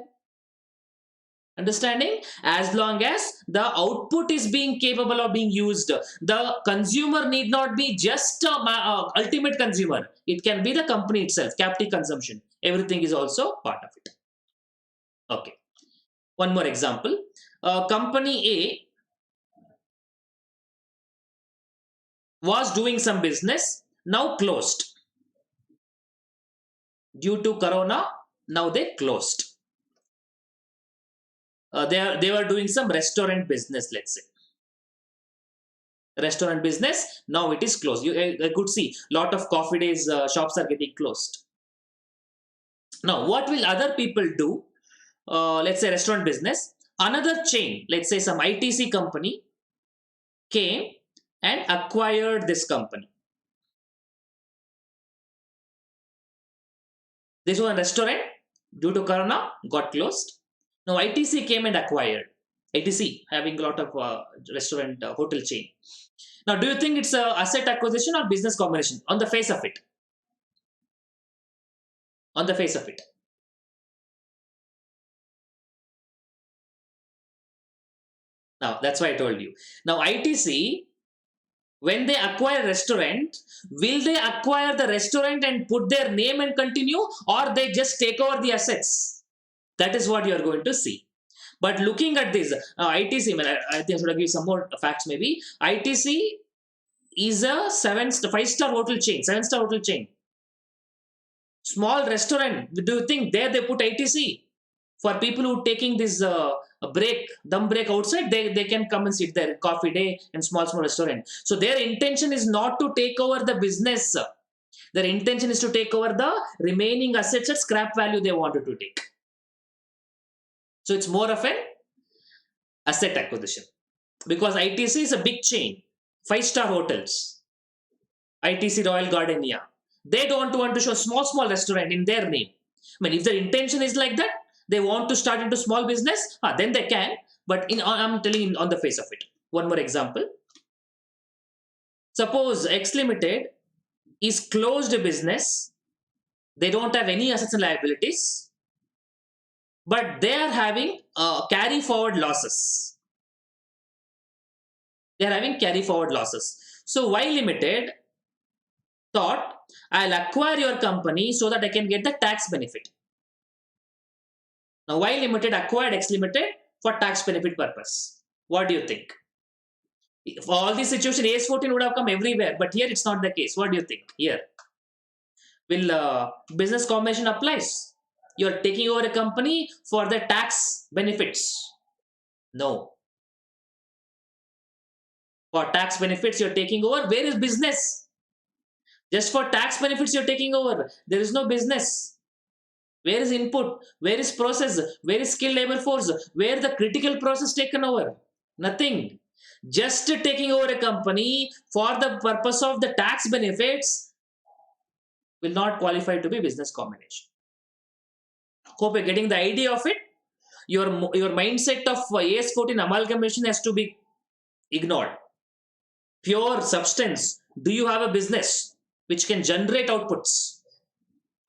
Understanding? As long as the output is being capable of being used, the consumer need not be just ultimate consumer. It can be the company itself, captive consumption. Everything is also part of it. Okay. One more example. Company A was doing some business, now closed. Due to Corona, now they closed. They were doing some restaurant business, let's say. Restaurant business, now it is closed. I could see lot of coffee days shops are getting closed. Now, what will other people do? Let's say restaurant business. Another chain, let's say some ITC company, came and acquired this company. This was a restaurant, due to Corona, got closed. Now, ITC came and acquired. ITC having a lot of restaurant hotel chain. Now, do you think it's a asset acquisition or business combination? On the face of it. On the face of it. Now, that's why I told you. Now, ITC, when they acquire a restaurant, will they acquire the restaurant and put their name and continue, or they just take over the assets? That is what you are going to see. But looking at this, ITC, I think I should give some more facts maybe. ITC is a 5-star hotel chain, 7-star hotel chain. Small restaurant, do you think there they put ITC? For people who taking this dum break outside, they can come and sit there, coffee day and small restaurant. So their intention is not to take over the business. Their intention is to take over the remaining assets at scrap value they wanted to take. So it's more of an asset acquisition, because ITC is a big chain, 5-star hotels, ITC Royal Gardenia. They don't want to show small restaurant in their name. I mean, if their intention is like that, they want to start into small business, then they can. But I'm telling you on the face of it. One more example. Suppose X Limited is closed business. They don't have any assets and liabilities, but they are having carry forward losses. They are having carry forward losses. So Y Limited thought, I'll acquire your company so that I can get the tax benefit. Now Y Limited acquired X Limited for tax benefit purpose. What do you think? For all these situations, AS14 would have come everywhere, but here it's not the case. What do you think here? Will business combination applies? You're taking over a company for the tax benefits. No. For tax benefits, you're taking over. Where is business? Just for tax benefits, you're taking over. There is no business. Where is input? Where is process? Where is skilled labor force? Where the critical process taken over? Nothing. Just taking over a company for the purpose of the tax benefits will not qualify to be business combination. Hope you're getting the idea of it. Your mindset of AS14 amalgamation has to be ignored. Pure substance. Do you have a business? which can generate outputs,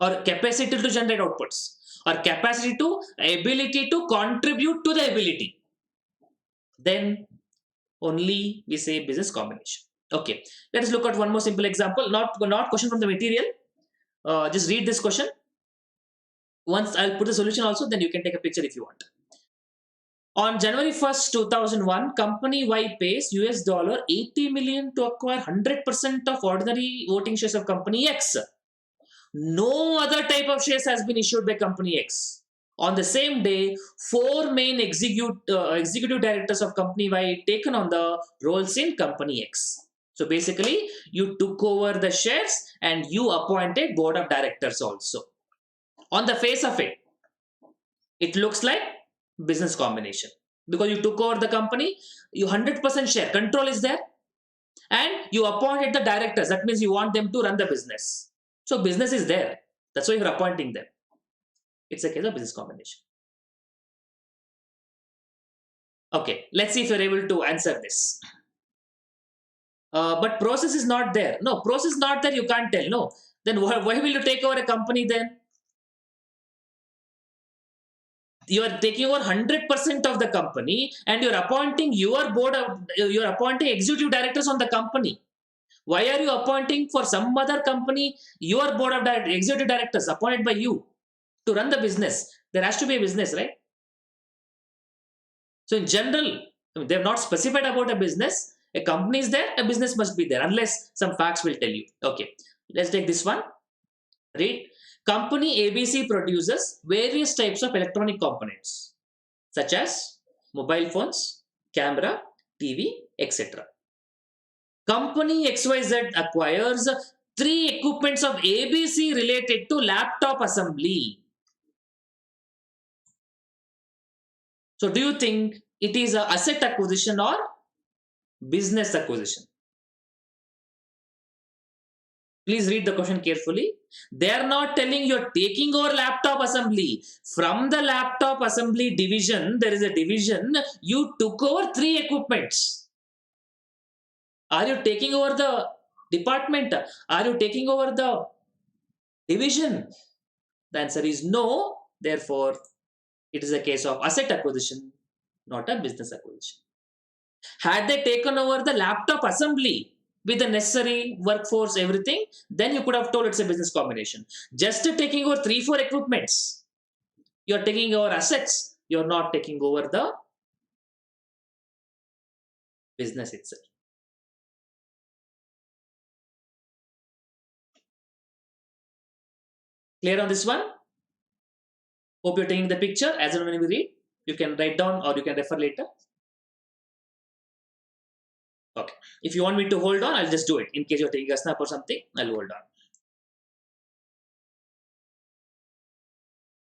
or capacity to generate outputs, or capacity to ability to contribute to the ability, then only we say business combination. Okay, let us look at one more simple example, not question from the material. Just read this question. Once I'll put the solution also, then you can take a picture if you want. On January 1st, 2001, company Y pays US dollar 80 million to acquire 100% of ordinary voting shares of company X. No other type of shares has been issued by company X. On the same day, four main executive directors of company Y taken on the roles in company X. So basically, you took over the shares and you appointed board of directors also. On the face of it, it looks like business combination, because you took over the company, you 100% share control is there, and you appointed the directors. That means you want them to run the business. So business is there. That's why you're appointing them. It's a case of business combination. Okay, let's see if you're able to answer this. But process is not there. No, process is not there. You can't tell. No. Then why will you take over a company then? You are taking over 100% of the company and you're appointing your board of, you're appointing executive directors on the company. Why are you appointing for some other company your board of executive directors appointed by you to run the business? There has to be a business, right? So in general, they have not specified about a business. A company is there, a business must be there, unless some facts will tell you. Okay, let's take this one. Read. Company ABC produces various types of electronic components, such as mobile phones, camera, TV, etc. Company XYZ acquires three equipments of ABC related to laptop assembly. So do you think it is an asset acquisition or business acquisition? Please read the question carefully. They are not telling you're taking over laptop assembly. From the laptop assembly division, there is a division. You took over three equipments. Are you taking over the department? Are you taking over the division? The answer is no. Therefore, it is a case of asset acquisition, not a business acquisition. Had they taken over the laptop assembly with the necessary workforce, everything, then you could have told it's a business combination. Just taking over 3-4 equipments, you're taking over assets, you're not taking over the business itself. Clear on this one? Hope you're taking the picture. As and when we read, you can write down or you can refer later. Okay. If you want me to hold on, I'll just do it. In case you're taking a snap or something, I'll hold on.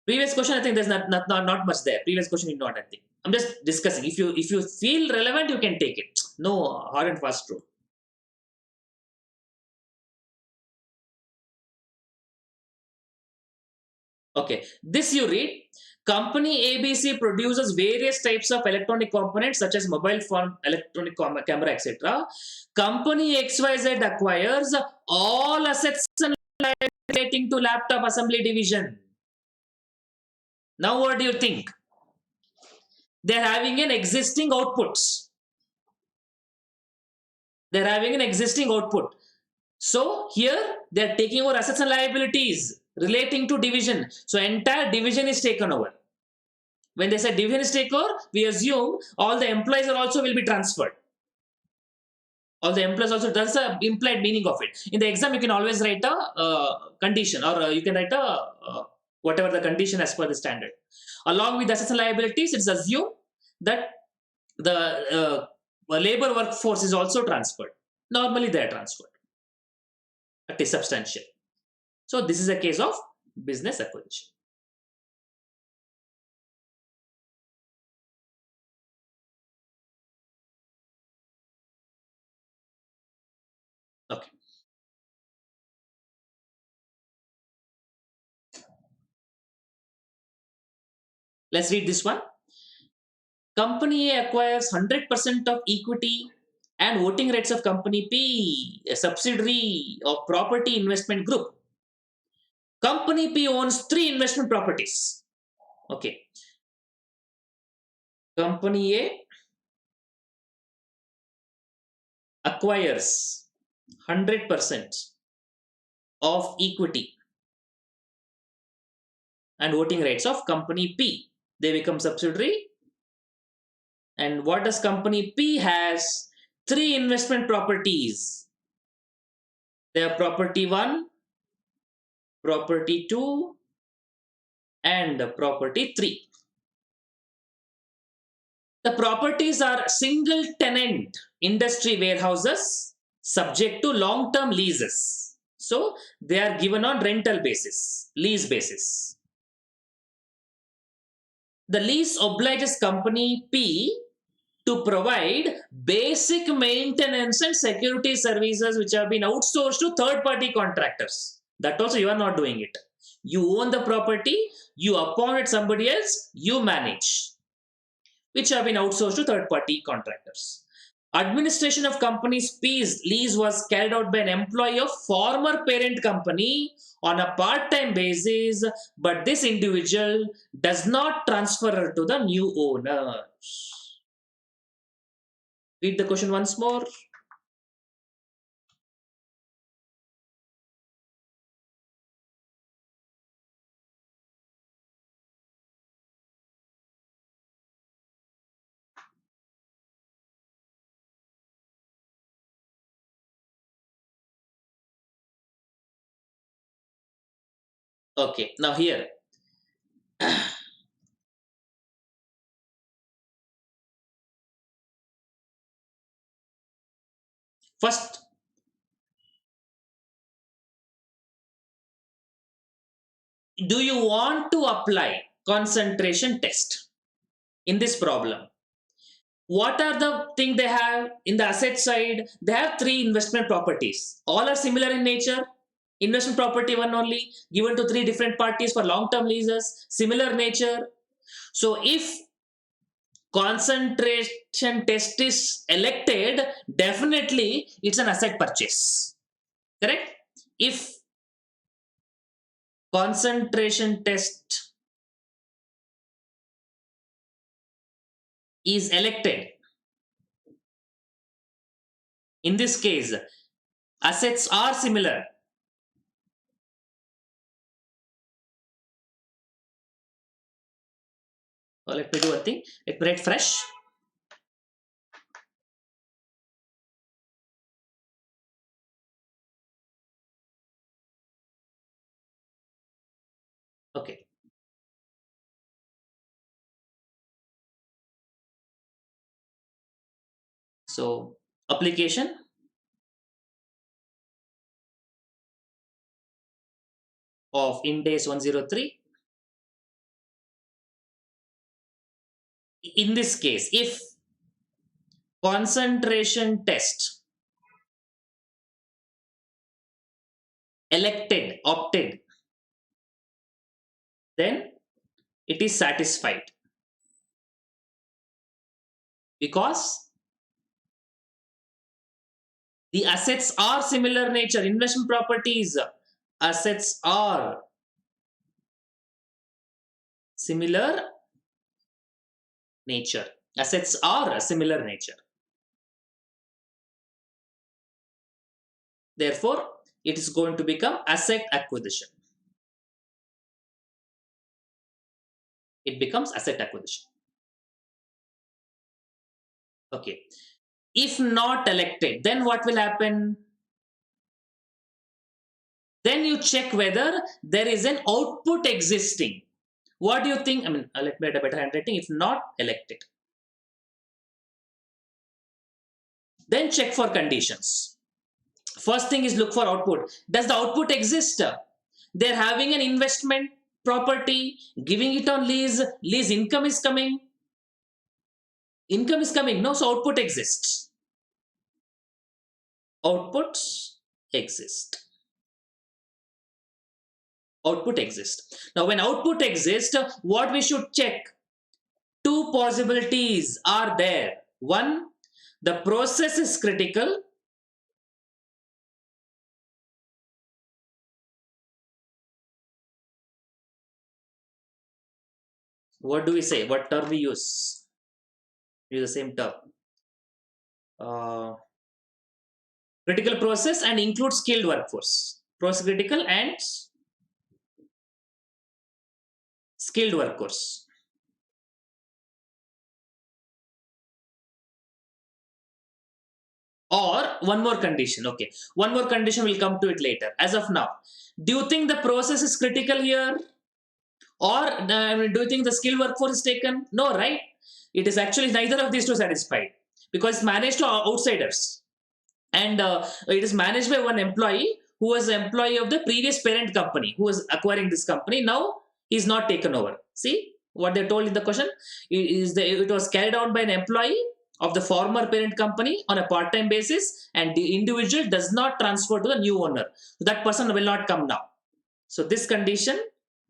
Previous question, I think there's not much there. Previous question is not, I think. I'm just discussing. If you feel relevant, you can take it. No hard and fast rule. Okay. This you read. Company ABC produces various types of electronic components such as mobile phone, electronic camera, etc. Company XYZ acquires all assets relating to laptop assembly division. Now what do you think? They're having an existing outputs. They're having an existing output. So here they're taking over assets and liabilities relating to division. So entire division is taken over. When they say division is taken over, we assume all the employees are also will be transferred. All the employees also, that's the implied meaning of it. In the exam, you can always write a condition, or you can write a whatever the condition as per the standard. Along with assets and liabilities, it's assumed that the labor workforce is also transferred. Normally, they are transferred. It is substantial. So this is a case of business acquisition. Okay. Let's read this one. Company A acquires 100% of equity and voting rights of company P, a subsidiary of Property Investment Group. Company P owns 3 investment properties. Okay. Company A acquires 100% of equity and voting rights of company P. They become subsidiary. And what does company P has? 3 investment properties. They have property 1, property 2, and property 3. The properties are single tenant industry warehouses subject to long term leases. So they are given on rental basis, lease basis. The lease obliges company P to provide basic maintenance and security services which have been outsourced to third party contractors. That also you are not doing it. You own the property, you appoint somebody else, you manage, which have been outsourced to third party contractors. Administration of company's P's lease was carried out by an employee of former parent company on a part-time basis, but this individual does not transfer to the new owners. Read the question once more. Okay, now here. First, do you want to apply concentration test in this problem? What are the thing they have in the asset side? They have 3 investment properties. All are similar in nature. Investment property one only given to 3 different parties for long-term leases, similar nature. So if concentration test is elected, definitely it's an asset purchase. Correct? If concentration test is elected, in this case, assets are similar. Let me do one thing. Let me write fresh. Okay. So application of Ind AS 103. In this case, if concentration test elected, opted, then it is satisfied because the assets are similar nature. Investment properties, assets are similar nature. Assets are a similar nature. Therefore, it is going to become asset acquisition. It becomes asset acquisition. Okay. If not elected, then what will happen? Then you check whether there is an output existing. What do you think? I mean, let me write a better handwriting. If not elected, then check for conditions. First thing is look for output. Does the output exist? They're having an investment property, giving it on lease. Lease income is coming. Income is coming. No, so output exists. Outputs exist. Output exists. Now, when output exists, what we should check? 2 possibilities are there. One, The process is critical. What do we say? What term we use? Use the same term. Critical process and includes skilled workforce. Process critical and skilled workforce. Or one more condition. Okay, one more condition, will come to it later. As of now, do you think the process is critical here, or do you think the skilled workforce is taken? No, right? It is actually neither of these two satisfied, because it's managed to outsiders, and it is managed by one employee who was an employee of the previous parent company who was acquiring this company. Now he's not taken over. See what they told in the question is it was carried out by an employee of the former parent company on a part-time basis, and the individual does not transfer to the new owner. So that person will not come now. So this condition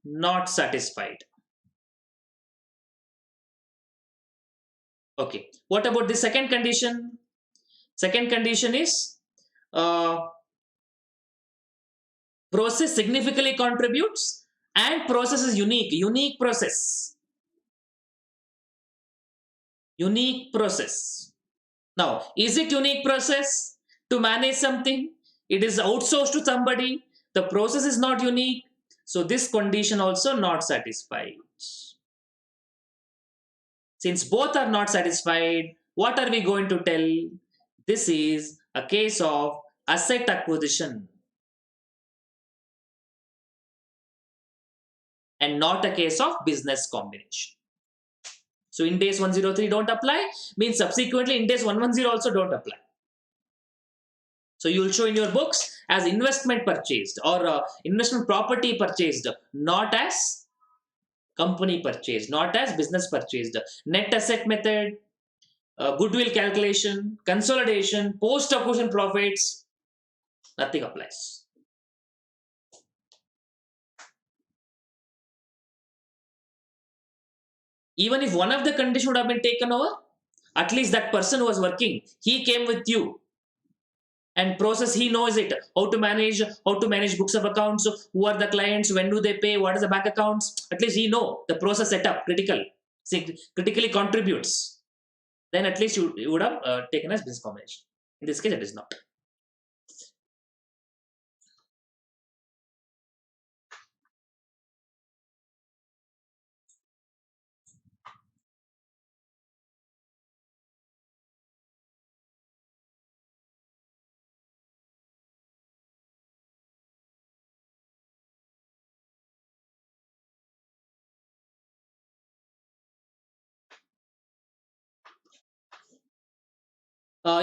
not satisfied. Okay, what about the second condition? Second condition is process significantly contributes and process is unique process. Unique process. Now, is it unique process to manage something? It is outsourced to somebody. The process is not unique. So this condition also not satisfied. Since both are not satisfied, what are we going to tell? This is a case of asset acquisition and not a case of business combination. So in days 103 don't apply, means subsequently in days 110 also don't apply. So you will show in your books as investment purchased or investment property purchased, not as company purchased, not as business purchased. Net asset method, goodwill calculation, consolidation, post acquisition profits, nothing applies. Even if one of the conditions would have been taken over, at least that person who was working, he came with you, and process he knows it, how to manage books of accounts, who are the clients, when do they pay, what is the bank accounts. At least he know the process setup critical, critically contributes. Then at least you would have taken as business combination. In this case, it is not.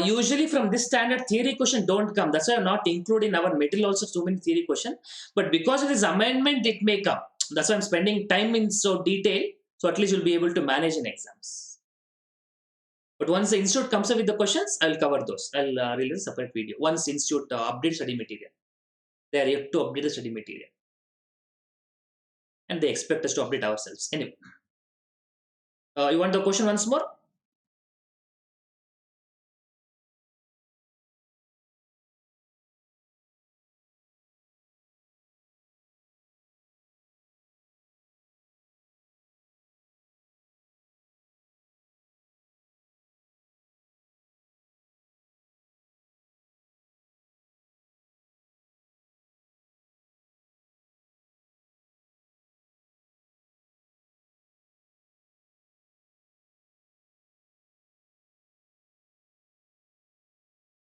Usually from this standard theory question don't come. That's why I'm not including in our material also so many theory question. But because of this amendment, it may come. That's why I'm spending time in so detail. So at least you'll be able to manage in exams. But once the institute comes up with the questions, I'll cover those. I'll release a separate video. Once institute updates study material, they are yet to update the study material, and they expect us to update ourselves. Anyway, you want the question once more?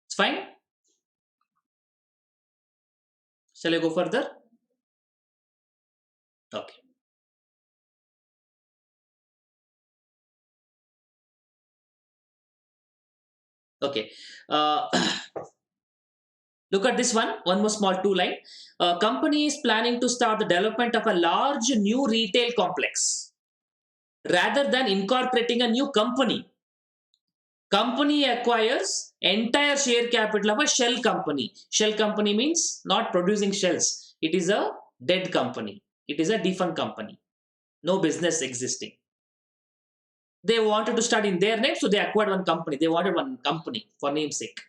It's fine. Shall I go further? Okay. Okay. Uh, look at this one more small two line. Company is planning to start the development of a large new retail complex. Rather than incorporating a new company, company acquires entire share capital of a shell company. Shell company means not producing shells. It is a dead company. It is a defunct company. No business existing. They wanted to start in their name, so they acquired one company. They wanted one company for namesake.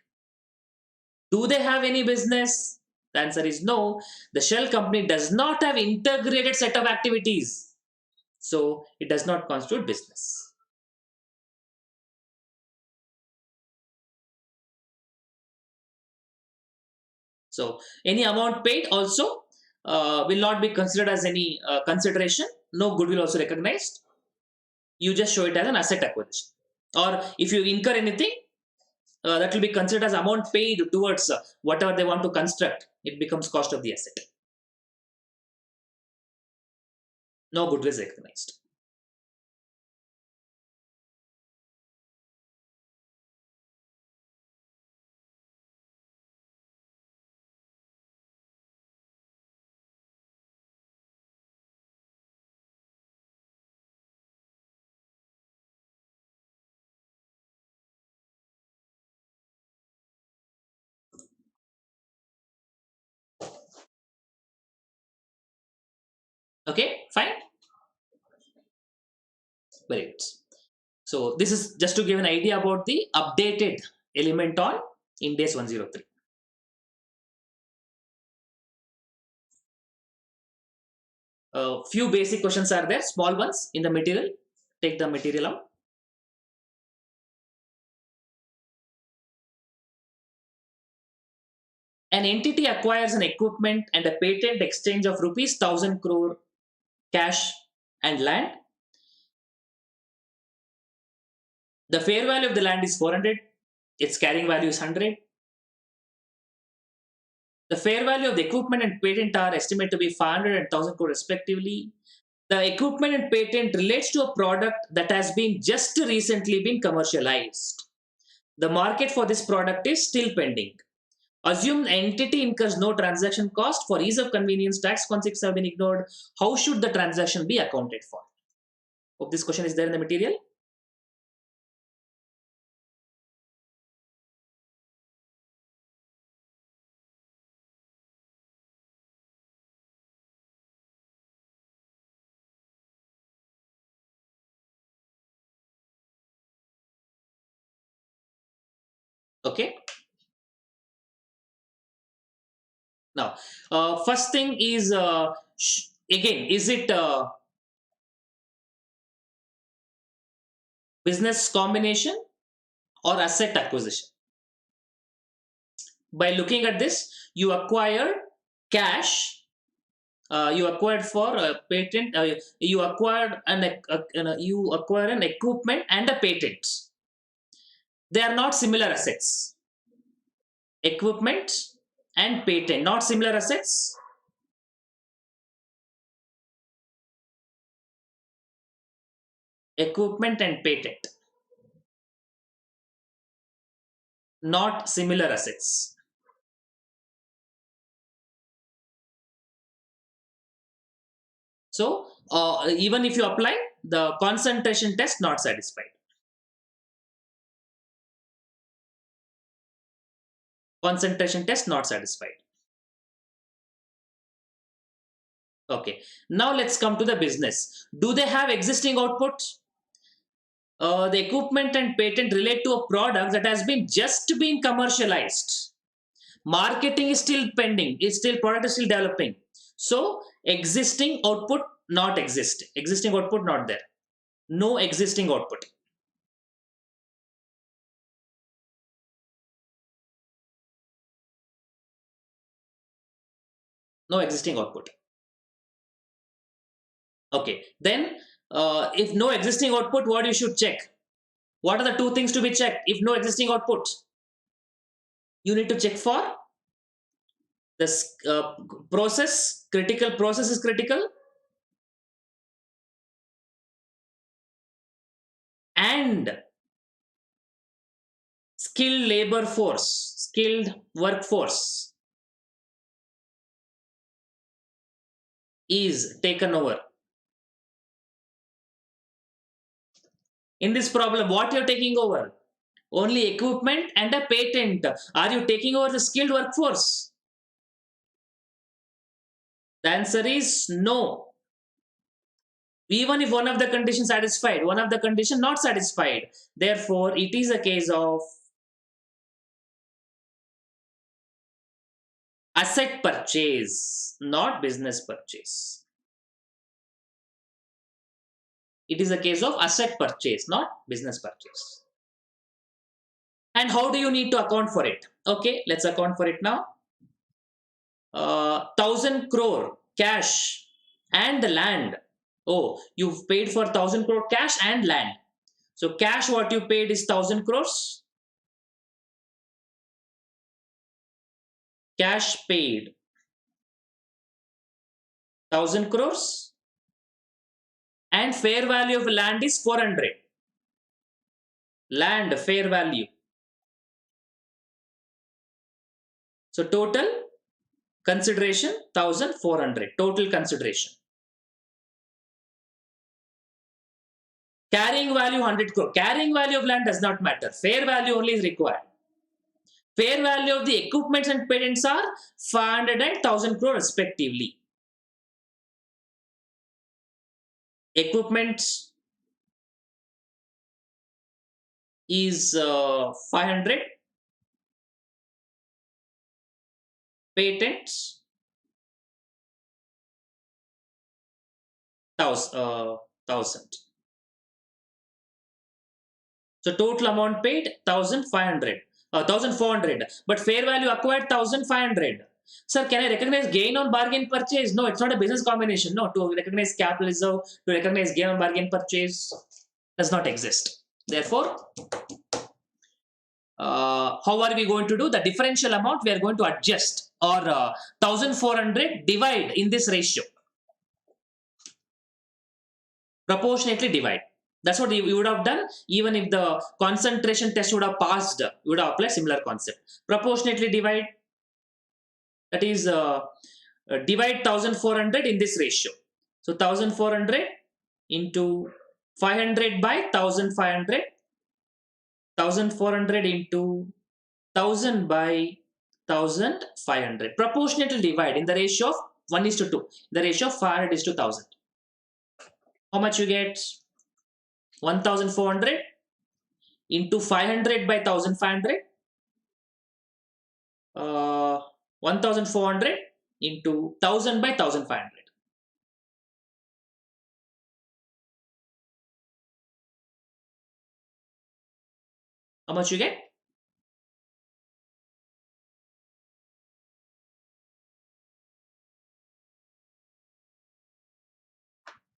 Do they have any business? The answer is no. The shell company does not have integrated set of activities. So it does not constitute business. So any amount paid also will not be considered as any consideration. No goodwill also recognized. You just show it as an asset acquisition. Or if you incur anything, that will be considered as amount paid towards whatever they want to construct. It becomes cost of the asset. No goodwill is recognized. Okay, fine. Very good. So this is just to give an idea about the updated element on Ind AS 103. Few basic questions are there, small ones in the material. Take the material out. An entity acquires an equipment and a patent exchange of rupees 1000 crore cash and land. The fair value of the land is 400. Its carrying value is 100. The fair value of the equipment and patent are estimated to be 500 and 1000 crore respectively. The equipment and patent relates to a product that has been just recently been commercialized. The market for this product is still pending. Assume the entity incurs no transaction cost. For ease of convenience, tax consequences have been ignored. How should the transaction be accounted for? Hope this question is there in the material. Okay. Now, first thing is again, is it business combination or asset acquisition? By looking at this, you acquire cash. You acquired for a patent. You acquired you acquire an equipment and a patent. They are not similar assets. Equipment and patent, not similar assets. Equipment and patent, not similar assets. So even if you apply the concentration test, not satisfied. Concentration test not satisfied. Okay, now let's come to the business. Do they have existing output? The equipment and patent relate to a product that has been just been commercialized. Marketing is still pending. It's still product is still developing. So existing output not exist. Existing output not there. No existing output. No existing output. Okay, then if no existing output, what you should check? What are the two things to be checked if no existing output? You need to check for this process, critical process is critical, and skilled labor force, skilled workforce is taken over. In this problem, what you're taking over? Only equipment and a patent. Are you taking over the skilled workforce? The answer is no. Even if one of the conditions satisfied, one of the condition not satisfied. Therefore, it is a case of asset purchase, not business purchase. It is a case of asset purchase, not business purchase. And how do you need to account for it? Okay, let's account for it now. 1,000 crore cash and the land. Oh, you've paid for 1,000 crore cash and land. So cash, what you paid is 1,000 crores. Cash paid 1,000 crores, and fair value of land is 400. Land fair value. So total consideration 1,400. Total consideration. Carrying value 100 crore. Carrying value of land does not matter. Fair value only is required. Fair value of the equipments and patents are 500 and 1,000 crore respectively. Equipments is 500. Patents 1,000. So total amount paid 1,500, 1,400. But fair value acquired 1,500. Sir, can I recognize gain on bargain purchase? No, it's not a business combination. No, to recognize capital reserve, to recognize gain on bargain purchase does not exist. Therefore, how are we going to do? The differential amount we are going to adjust, or 1,400 divide in this ratio. Proportionately divide. That's what you would have done even if the concentration test would have passed. You would have applied similar concept. Proportionately divide. That is divide 1,400 in this ratio. So 1,400 into 500 by 1,500. 1,400 into 1,000 by 1,500. Proportionately divide in the ratio of 1:2. The ratio of 500 is to 1,000. How much you get? 1,400 into 500 by 1,500. 1,400 into 1,000 by 1,500. How much you get?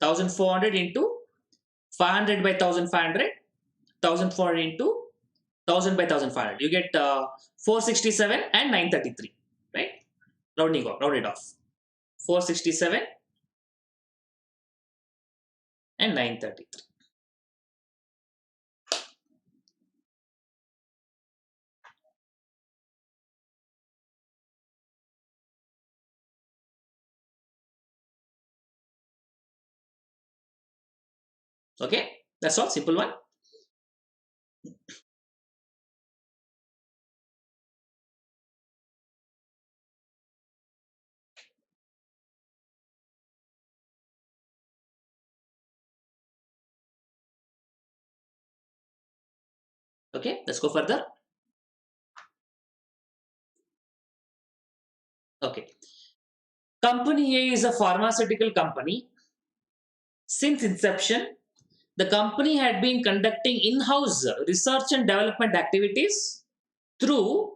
$1,400 into 500 by 1,500. 1,400 into 1,000 by 1,500. You get 467 and 933. Right? Round it off. 467 and 933. Okay, that's all. Simple one. Okay, let's go further. Okay. Company A is a pharmaceutical company. Since inception, the company had been conducting in-house research and development activities through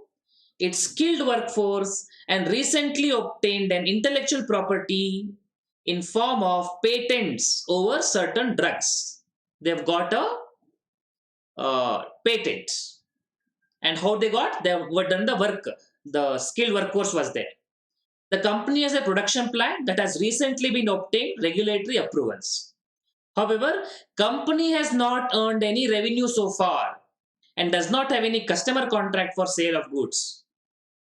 its skilled workforce and recently obtained an intellectual property in form of patents over certain drugs. They've got a patent. And how they got? They have done the work. The skilled workforce was there. The company has a production plant that has recently been obtained regulatory approvals. However, company has not earned any revenue so far and does not have any customer contract for sale of goods.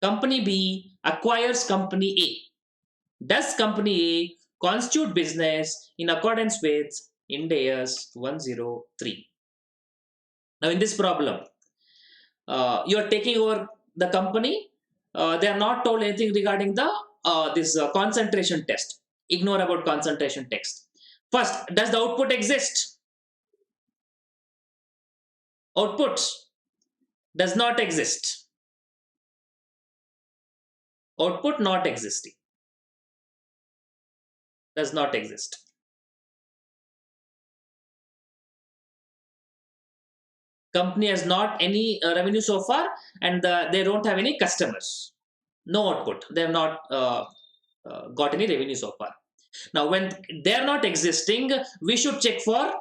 Company B acquires company A. Does company A constitute business in accordance with Ind AS 103? Now in this problem, you are taking over the company. They are not told anything regarding the this concentration test. Ignore about concentration test. First, does the output exist? Output does not exist. Output not existing. Does not exist. Company has not any revenue so far, and they don't have any customers. No output. They have not got any revenue so far. Now, when they are not existing, we should check for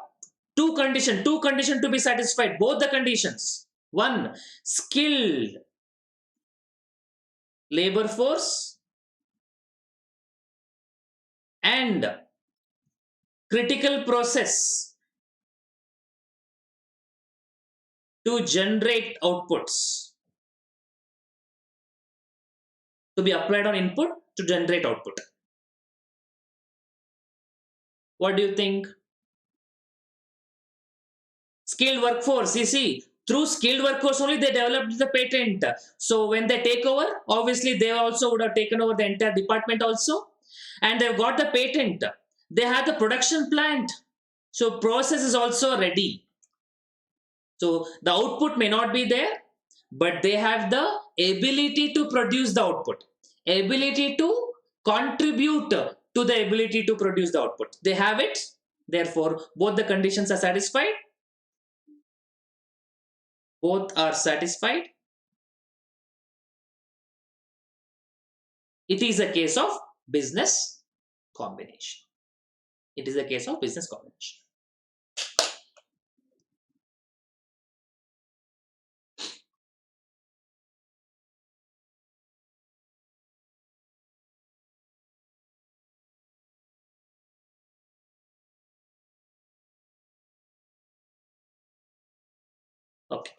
two condition to be satisfied. Both the conditions. One, skilled labor force and critical process to generate outputs, to be applied on input to generate output. What do you think? Skilled workforce, you see, through skilled workforce only they developed the patent. So when they take over, obviously they also would have taken over the entire department also, and they've got the patent. They have the production plant, so process is also ready. So the output may not be there, but they have the ability to produce the output, ability to contribute to the ability to produce the output. They have it. Therefore, both the conditions are satisfied. Both are satisfied. It is a case of business combination. It is a case of business combination. Okay.